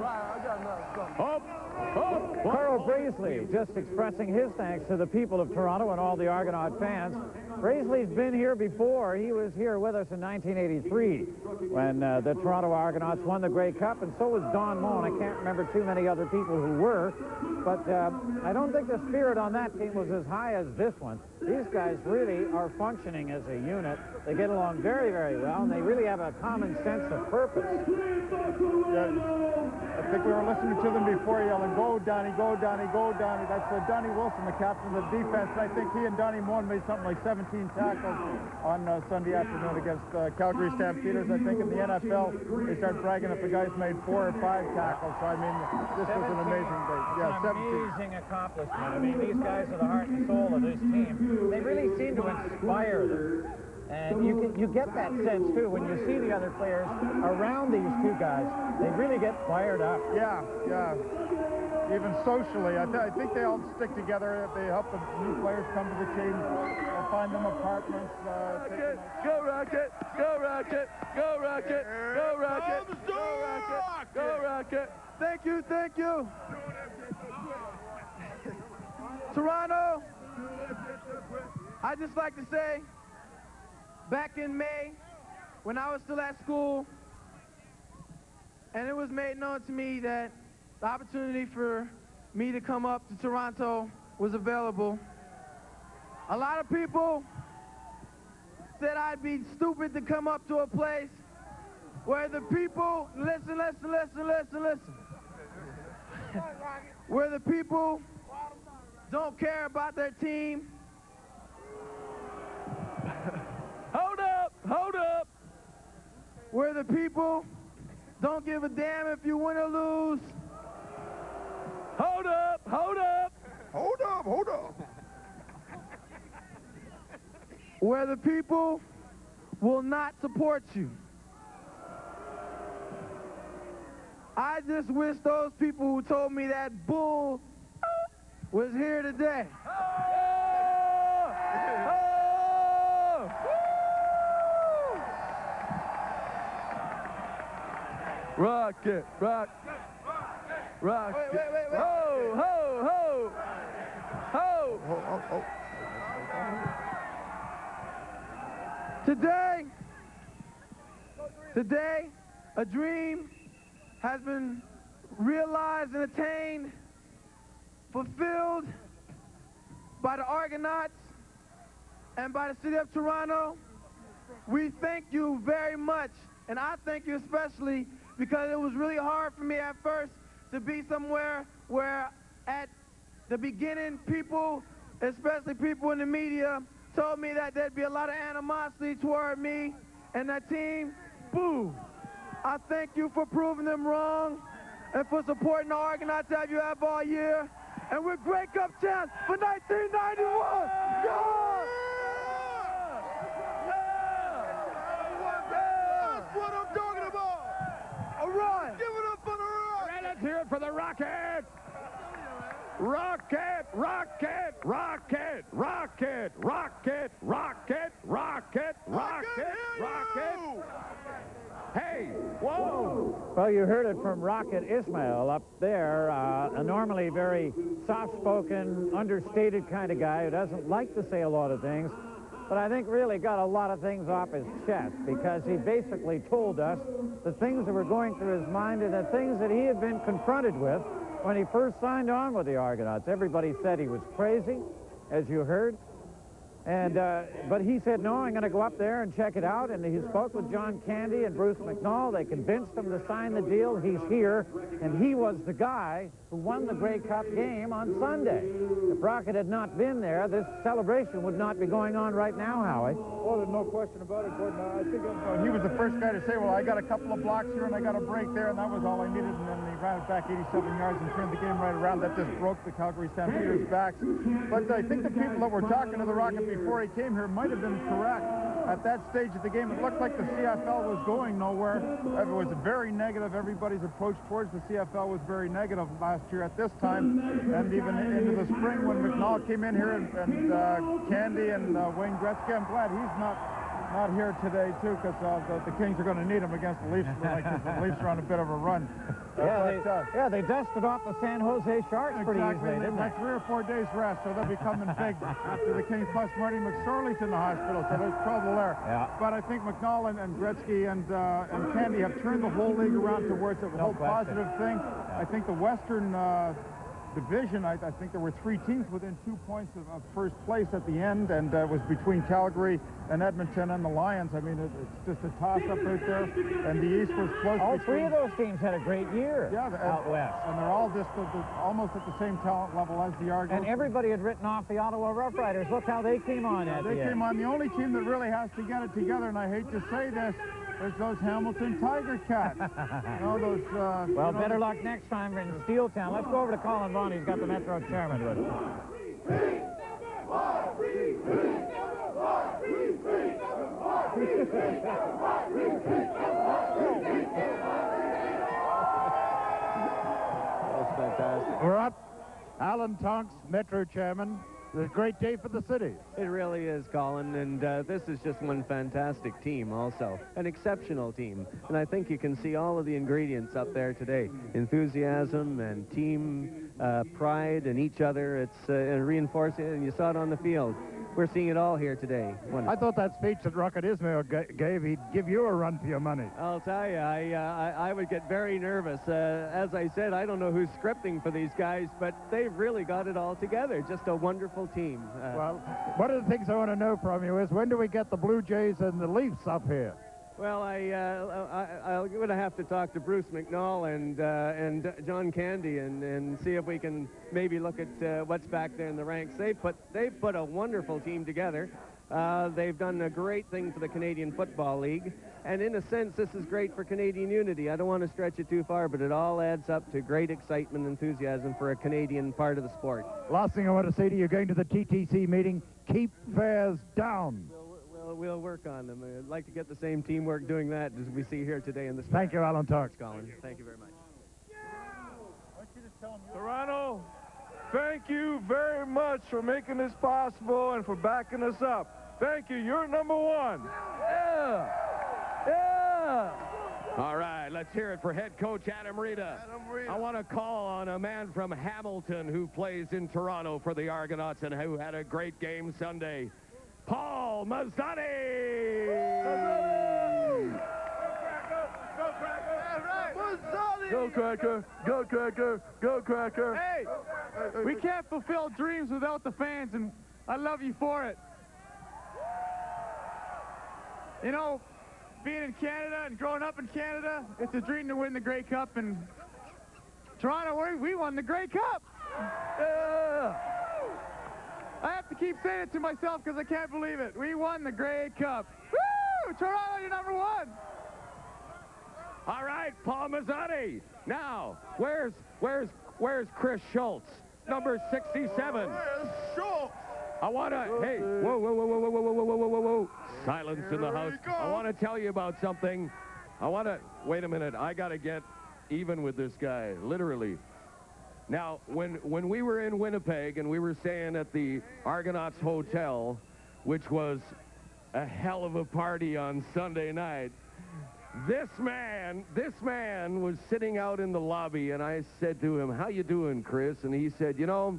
Carl Brazee just expressing his thanks to the people of Toronto and all the Argonaut fans. Brazee's been here before. He was here with us in 1983 when the Toronto Argonauts won the Grey Cup, and so was Don Moen. I can't remember too many other people who were, but I don't think the spirit on that team was as high as this one. These guys really are functioning as a unit. They get along very, very well, and they really have a common sense of purpose. Yeah, I think we were listening to them before yelling, "Go, Donnie, go, Donnie, go, Donnie." That's Donnie Wilson, the captain of the defense. And I think he and Donnie Moen made something like 17 tackles on Sunday afternoon against Calgary Stampeders. I think in the NFL, they start bragging if the guys made 4 or 5 tackles. So, I mean, this was an amazing day. Yeah, 17. Amazing accomplishment. I mean, these guys are the heart and soul of this team. They really seem to inspire them. And you get that sense, too, when you see the other players around these two guys. They really get fired up. Yeah. Even socially, I think they all stick together. They help the new players come to the team. They'll find them apartments. Go Rocket! Go Rocket! Go Rocket! Go Rocket! Go Rocket! Go Rocket! Thank you. Toronto, I'd just like to say, back in May, when I was still at school, and it was made known to me that the opportunity for me to come up to Toronto was available, a lot of people said I'd be stupid to come up to a place where the people, listen, where the people don't care about their team. Hold up. Where the people don't give a damn if you win or lose. Hold up. Where the people will not support you. I just wish those people who told me that bull was here today. Rock it, rock. Rock it. Wait. Ho, ho, ho. Ho. Oh. Today, a dream has been realized and attained, fulfilled by the Argonauts and by the city of Toronto. We thank you very much, and I thank you especially because it was really hard for me at first to be somewhere where at the beginning people, especially people in the media, told me that there'd be a lot of animosity toward me and that team. Boo! I thank you for proving them wrong and for supporting the Argonauts as you have all year. And we're Grey Cup champs for 1991! That's what I'm talking about! All right! Give it up for the Rock! All right, let's hear it for the Rocket! Rocket, rocket, rocket, rocket, rocket, rocket, rocket, rocket, rocket. Hey, whoa! Well, you heard it from Rocket Ismail up there, a normally very soft-spoken, understated kind of guy who doesn't like to say a lot of things, but I think really got a lot of things off his chest because he basically told us the things that were going through his mind and the things that he had been confronted with when he first signed on with the Argonauts. Everybody said he was crazy, as you heard. And, but he said, no, I'm going to go up there and check it out. And he spoke with John Candy and Bruce McNall. They convinced him to sign the deal. He's here. And he was the guy who won the Grey Cup game on Sunday. If Rocket had not been there, this celebration would not be going on right now, Howie. Well, there's no question about it, Gordon. I think he was the first guy to say, well, I got a couple of blocks here and I got a break there, and that was all I needed. And then he ran it back 87 yards and turned the game right around. That just broke the Calgary Stampeders' backs. But I think the people that were talking to the Rocket before he came here might have been correct. At that stage of the game, it looked like the CFL was going nowhere. It was very negative. Everybody's approach towards the CFL was very negative last year at this time, and even into the spring when McNall came in here and Candy and Wayne Gretzky. I'm glad he's not here today too, because the Kings are going to need him against the Leafs. The Leafs are on a bit of a run. They dusted off the San Jose Sharks pretty easily, didn't they? 3 or 4 days rest, so they'll be coming big to the Kings. Plus, Marty McSorley's in the hospital, so there's trouble there. Yeah. But I think McNall and Gretzky and Candy have turned the whole league around towards a whole positive thing. Yeah. I think the Western division, I think there were 3 teams within 2 points of first place at the end, and it was between Calgary and Edmonton and the Lions. I mean, it's just a toss-up right there, and the East was close. All 3 of those teams had a great year out west. And they're all just almost at the same talent level as the Argos. And everybody had written off the Ottawa Rough Riders. Look how they came on at the end. They came on. The only team that really has to get it together, and I hate to say this, is those Hamilton Tiger Cats. Well, better luck next time in Steeltown. Let's go over to Colin Vaughn. He's got the Metro chairman with him. That's fantastic. We're up. Alan Tonks, Metro chairman. It's a great day for the city. It really is, Colin, and this is just one fantastic team also, an exceptional team. And I think you can see all of the ingredients up there today. Enthusiasm and team pride in each other. It's reinforcing, and you saw it on the field. We're seeing it all here today. Wonderful. I thought that speech that Rocket Ismail gave, he'd give you a run for your money. I'll tell you, I would get very nervous. As I said, I don't know who's scripting for these guys, but they've really got it all together. Just a wonderful team. Well, one of the things I want to know from you is, when do we get the Blue Jays and the Leafs up here? Well, I'm going to have to talk to Bruce McNall and John Candy and see if we can maybe look at what's back there in the ranks. They've put a wonderful team together. They've done a great thing for the Canadian Football League, and in a sense, this is great for Canadian unity. I don't want to stretch it too far, but it all adds up to great excitement and enthusiasm for a Canadian part of the sport. Last thing I want to say to you, going to the TTC meeting, keep fares down. We'll work on them. I'd like to get the same teamwork doing that as we see here today in the Thank you, Alan Tonks. Colin. Thank you very much. Toronto, thank you very much for making this possible and for backing us up. Thank you. You're number one. Yeah. Yeah. All right, let's hear it for head coach Adam Rita. I want to call on a man from Hamilton who plays in Toronto for the Argonauts and who had a great game Sunday. Paul Mazzani! Go Cracker! Go Cracker! Go Cracker! Hey! We can't fulfill dreams without the fans, and I love you for it. You know, being in Canada and growing up in Canada, it's a dream to win the Grey Cup, and Toronto, we won the Grey Cup. I have to keep saying it to myself because I can't believe it. We won the Grey Cup. Woo! Toronto, you're number one. All right, Paul Mazzani. Now, where's Chris Schultz, number 67? Where's Schultz? I want to, hey, whoa. Silence in the house. I want to tell you about something. Wait a minute. I got to get even with this guy, literally. Now, when we were in Winnipeg and we were staying at the Argonauts Hotel, which was a hell of a party on Sunday night, this man was sitting out in the lobby, and I said to him, "How you doing, Chris?" And he said, "You know,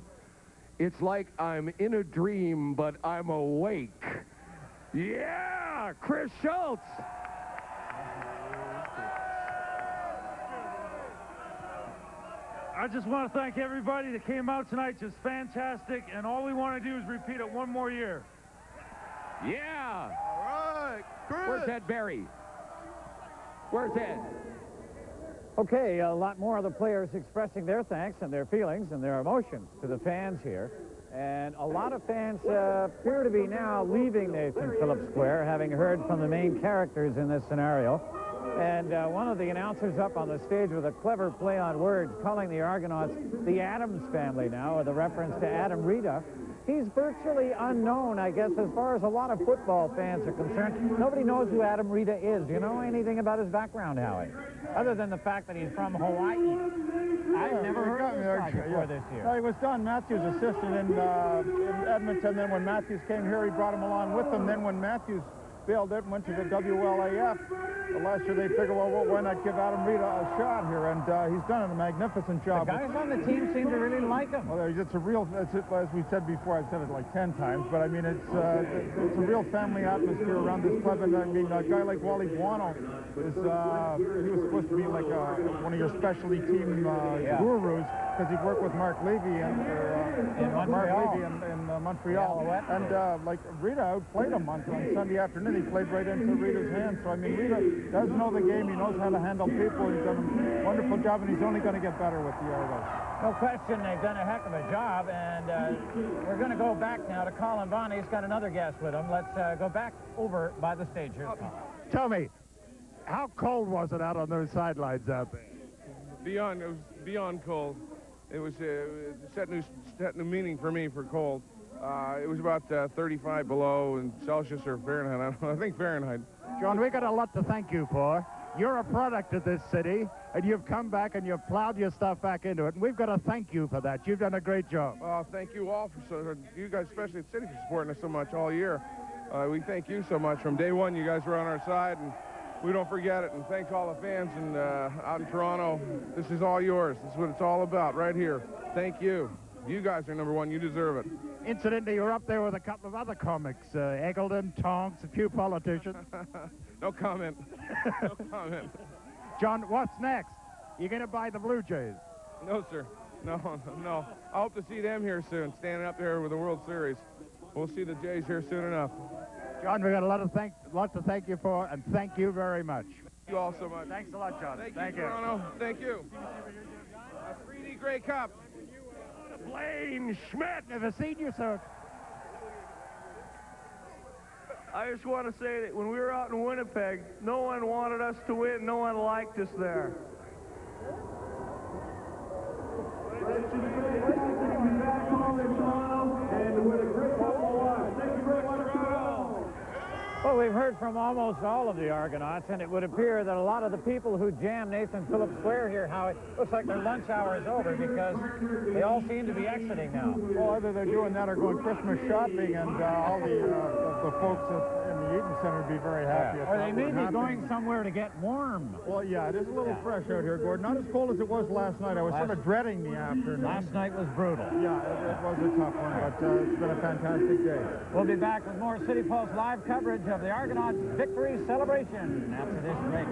it's like I'm in a dream, but I'm awake." Yeah, Chris Schultz. I just want to thank everybody that came out tonight. Just fantastic, and all we want to do is repeat it one more year. Yeah. All right, Chris. Where's Ed Berry? Where's Ed? Okay, a lot more of the players expressing their thanks and their feelings and their emotions to the fans here. And a lot of fans appear to be now leaving Nathan Phillips Square, having heard from the main characters in this scenario. And one of the announcers up on the stage with a clever play on words, calling the Argonauts the Adams family now, with a reference to Adam Rita. He's virtually unknown, I guess, as far as a lot of football fans are concerned. Nobody knows who Adam Rita is. Do you know anything about his background, Howie? Other than the fact that he's from Hawaii. I've never heard of this guy before this year. He was Don Matthews' assistant in Edmonton. Then when Matthews came here, he brought him along with him. Then when Matthews bailed out and went to the WLAF, last year they figured, well, why not give Adam Rita a shot here? And he's done a magnificent job. The guys on the team seem to really like him. Well, it's a real, as we said before, I've said it like 10 times, but I mean, it's a real family atmosphere around this club. And I mean, a guy like Wally Buono is, he was supposed to be like one of your specialty team gurus, because he worked with Mark Levy in Montreal. And like Rita outplayed him on Sunday afternoon. He played right into Rita's hands. So I mean, Rita does know the game. He knows how to handle people. He's done a wonderful job, and he's only going to get better with the Argos. No question, they've done a heck of a job, and we're going to go back now to Colin Bonney. He's got another guest with him. Let's go back over by the stage here. Tell me, how cold was it out on those sidelines out there? It was beyond cold. It was set new meaning for me for cold. It was about 35 below in Celsius or Fahrenheit. I think Fahrenheit. John, we got a lot to thank you for. You're a product of this city, and you've come back and you've plowed your stuff back into it, and we've got to thank you for that. You've done a great job. Well, thank you all you guys, especially at City, for supporting us so much all year. We thank you so much. From day one, you guys were on our side, and we don't forget it. And thanks all the fans and out in Toronto. This is all yours. This is what it's all about right here. Thank you. You guys are number one. You deserve it. Incidentally, you're up there with a couple of other comics, Eggleton, Tonks, a few politicians. No comment. No comment. John, what's next? You going to buy the Blue Jays? No, sir. No. I hope to see them here soon, standing up there with the World Series. We'll see the Jays here soon enough. John, we've got a lot to thank you for, and thank you very much. Thank you all so much. Thanks a lot, John. Thank you, Toronto. Thank you. A 3D Grey Cup. Blaine Schmidt. Never seen you, sir. I just want to say that when we were out in Winnipeg, no one wanted us to win. No one liked us there. Well, we've heard from almost all of the Argonauts, and it would appear that a lot of the people who jammed Nathan Phillips Square here, how it looks like their lunch hour is over, because they all seem to be exiting now. Well, either they're doing that or going Christmas shopping, and all the folks in the Eaton Center would be very happy. Or they may be going somewhere to get warm. Well, yeah, it is a little fresh out here, Gordon. Not as cold as it was last night. I was sort of dreading the afternoon. Last night was brutal. Yeah, it was a tough one, but it's been a fantastic day. We'll be back with more City Pulse live coverage of the Argonauts victory celebration after this break.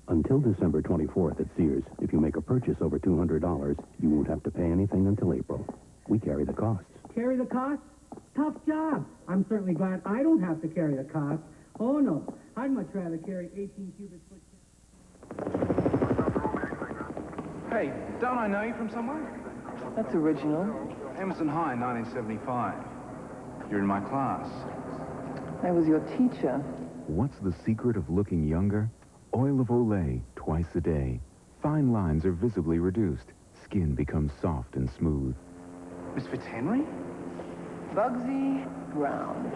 Until December 24th at Sears, if you make a purchase over $200, you won't have to pay anything until April. We carry the costs. Carry the cost? Tough job. I'm certainly glad I don't have to carry the cost. Oh, no. I'd much rather carry 18 cubic foot... Hey, don't I know you from somewhere? That's original. Emerson High, 1975. You're in my class. I was your teacher. What's the secret of looking younger? Oil of Olay, twice a day. Fine lines are visibly reduced. Skin becomes soft and smooth. Miss Fitzhenry? Bugsy Brown.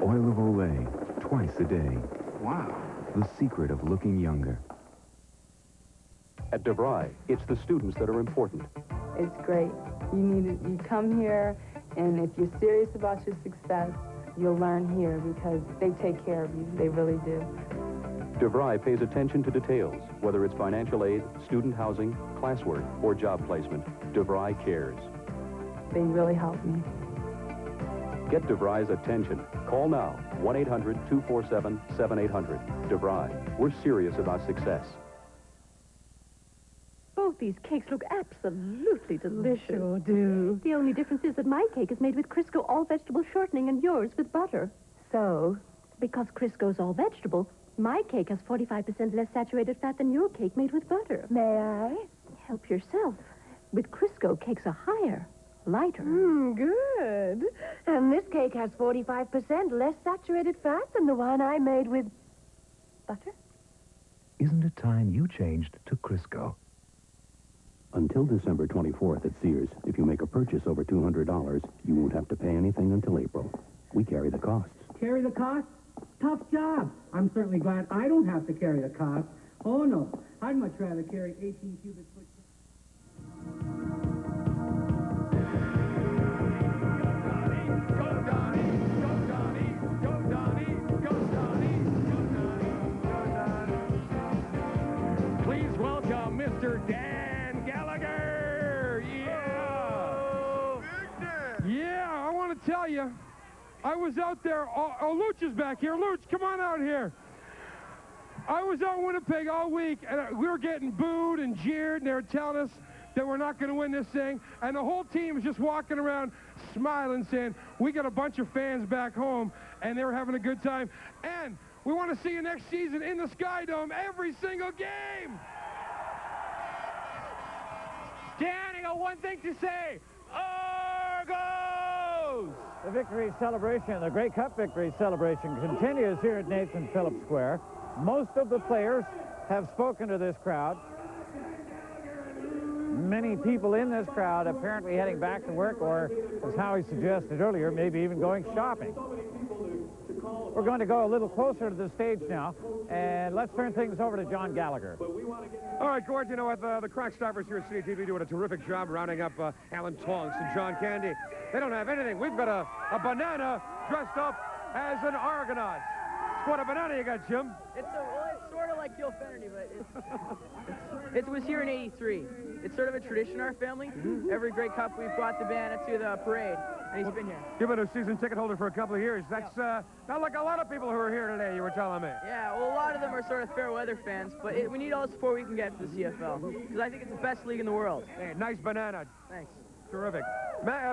Oil of Olay, twice a day. Wow. The secret of looking younger. At DeVry, it's the students that are important. It's great. You come here, and if you're serious about your success, you'll learn here because they take care of you. They really do. DeVry pays attention to details, whether it's financial aid, student housing, classwork, or job placement. DeVry cares. They really help me. Get DeVry's attention. Call now, 1-800-247-7800. DeVry, we're serious about success. Both these cakes look absolutely delicious. Sure do. The only difference is that my cake is made with Crisco all-vegetable shortening and yours with butter. So? Because Crisco's all-vegetable, my cake has 45% less saturated fat than your cake made with butter. May I? Help yourself. With Crisco, cakes are higher, lighter. Good. And this cake has 45% less saturated fat than the one I made with butter. Isn't it time you changed to Crisco? Until December 24th at Sears, if you make a purchase over $200, you won't have to pay anything until April. We carry the costs. Carry the cost? Tough job. I'm certainly glad I don't have to carry the cost. Oh, no. I'd much rather carry 18 cubic foot... Please welcome Mr. Dan Gallagher. Yeah, I want to tell you, I was out there. Oh, Luch is back here. Luch, come on out here. I was out in Winnipeg all week, and we were getting booed and jeered, and they were telling us that we're not going to win this thing. And the whole team was just walking around smiling, saying, we got a bunch of fans back home, and they were having a good time. And we want to see you next season in the Sky Dome every single game. Dan, I got one thing to say. Argos! The victory celebration, the Grey Cup victory celebration continues here at Nathan Phillips Square. Most of the players have spoken to this crowd. Many people in this crowd apparently heading back to work, or as Howie suggested earlier, maybe even going shopping. We're going to go a little closer to the stage now, and let's turn things over to John Gallagher. All right, Gord, you know what? The Crack Stoppers here at City TV doing a terrific job rounding up Alan Tonks and John Candy. They don't have anything. We've got a banana dressed up as an Argonaut. What a banana you got, Jim? It's sort of like Gil Fennerty, but it was here in '83. It's sort of a tradition in our family. Every Grey Cup, we've brought the banana to the parade, and he's been here. You've been a season ticket holder for a couple of years. That's not like a lot of people who are here today, you were telling me. Yeah, well, a lot of them are sort of fair weather fans, but we need all the support we can get for the CFL, because I think it's the best league in the world. Hey, nice banana. Thanks. Terrific.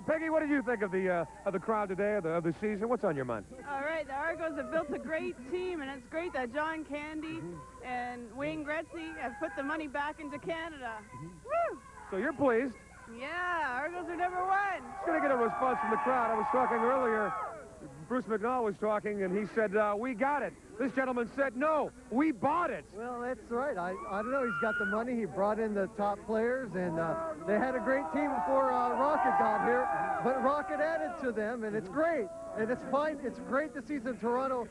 Peggy, what did you think of the crowd today, of the season? What's on your mind? All right, the Argos have built a great team, and it's great that John Candy and Wayne Gretzky have put the money back into Canada. Woo! So you're pleased? Yeah, Argos are number one. Just going to get a response from the crowd. I was talking earlier. Bruce McNall was talking, and he said, we got it. This gentleman said, no, we bought it. Well, that's right. I don't know. He's got the money. He brought in the top players, and they had a great team before Rocket got here. But Rocket added to them, and it's great. And it's fine. It's great to see some Toronto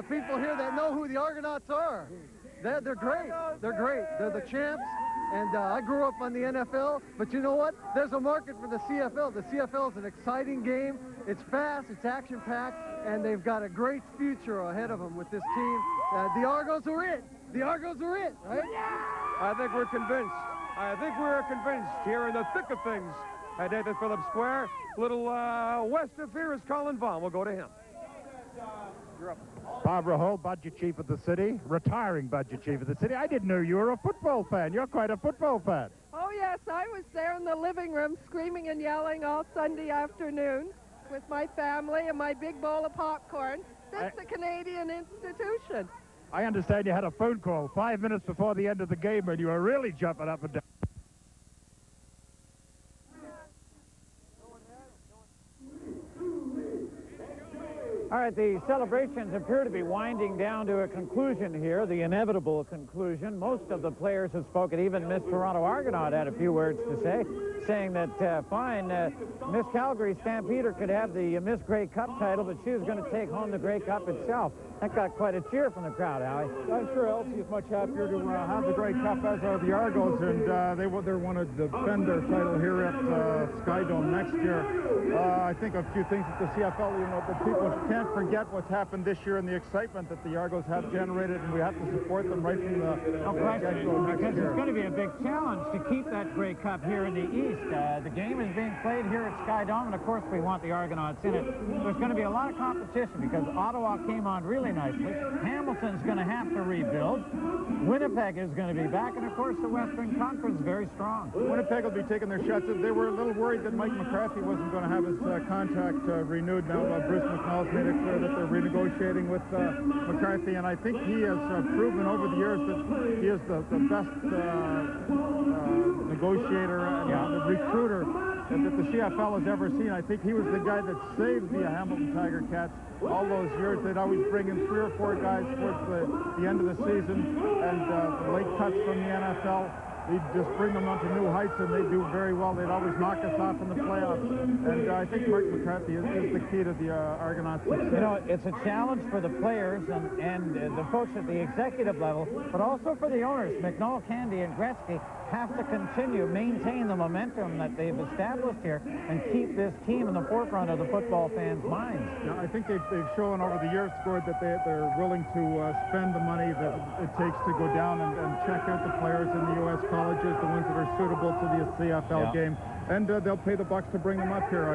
people here that know who the Argonauts are. They're great. They're great. They're the champs. And I grew up on the NFL, but you know what? There's a market for the CFL. The CFL is an exciting game. It's fast, it's action-packed, and they've got a great future ahead of them with this team. The Argos are it. The Argos are it, right? I think we're convinced. I think we're convinced here in the thick of things at Nathan Phillips Square. A little west of here is Colin Vaughn. We'll go to him. You're up. Barbara Hull, budget chief of the city, retiring budget chief of the city. I didn't know you were a football fan. You're quite a football fan. Oh, yes, I was there in the living room screaming and yelling all Sunday afternoon with my family and my big bowl of popcorn. This is a Canadian institution. I understand you had a phone call 5 minutes before the end of the game and you were really jumping up and down. All right, the celebrations appear to be winding down to a conclusion here, the inevitable conclusion. Most of the players have spoken. Even Miss Toronto Argonaut had a few words to say, saying that, Miss Calgary Stampeder could have the Miss Grey Cup title, but she was going to take home the Grey Cup itself. That got quite a cheer from the crowd, Howie. I'm sure Elsie is much happier to have the Grey Cup, as are the Argos, and they want to defend their title here at Skydome next year. I think a few things at the CFL, you know, that people can't forget what's happened this year and the excitement that the Argos have generated, and we have to support them right from the get-go next year. Because it's going to be a big challenge to keep that Grey Cup here in the East. The game is being played here at Skydome, and of course we want the Argonauts in it. There's going to be a lot of competition because Ottawa came on really nicely. Hamilton's going to have to rebuild. Winnipeg is going to be back, and of course the Western Conference is very strong. Winnipeg will be taking their shots. They were a little worried that Mike McCarthy wasn't going to have his contract renewed. Now Bruce McNall's made it clear that they're renegotiating with McCarthy, and I think he has proven over the years that he is the best negotiator and the recruiter that the CFL has ever seen. I think he was the guy that saved the Hamilton Tiger Cats all those years. They'd always bring in 3 or 4 guys towards the end of the season, and the late cuts from the NFL, they'd just bring them onto new heights, and they do very well. They'd always knock us off in the playoffs. And I think Mike McCarthy is the key to the Argonauts' success. You know, it's a challenge for the players and the folks at the executive level, but also for the owners. McNall, Candy, and Gretzky have to continue, maintain the momentum that they've established here and keep this team in the forefront of the football fans' minds. Yeah, I think they've shown over the years, Gord, that they're willing to spend the money that it takes to go down and check out the players in the U.S. colleges, the ones that are suitable to the CFL game. And they'll pay the bucks to bring them up here.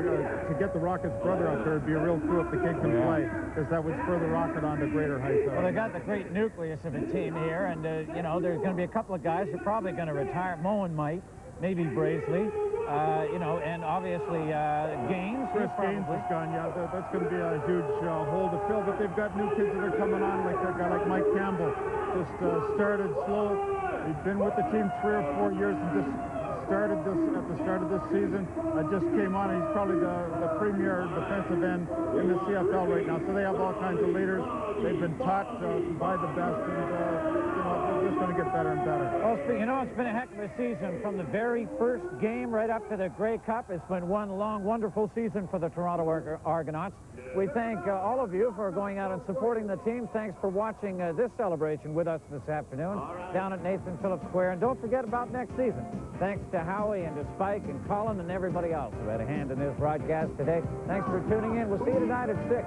To get the Rocket's brother up there would be a real coup if the kid can play, because that would spur the Rocket on to greater heights. Well, they got the great nucleus of a team here, and, you know, there's going to be a couple of guys who are probably going to retire. Moen might, maybe Braisley, you know, and obviously Gaines. Chris Gaines is gone, yeah. That's going to be a huge hole to fill, but they've got new kids that are coming on, like a guy like Mike Campbell. Just started slow. He's been with the team 3 or 4 years and just started this at the start of this season. Just came on, and he's probably the premier defensive end in the CFL right now. So they have all kinds of leaders. They've been taught by the best, and you know, they're just going to get better and better. Well, you know, it's been a heck of a season from the very first game right up to the Grey Cup. It's been one long, wonderful season for the Toronto Argonauts. We thank all of you for going out and supporting the team. Thanks for watching this celebration with us this afternoon down at Nathan Phillips Square. And don't forget about next season. Thanks to Howie and to Spike and Colin and everybody else who had a hand in this broadcast today. Thanks for tuning in. We'll see you tonight at 6.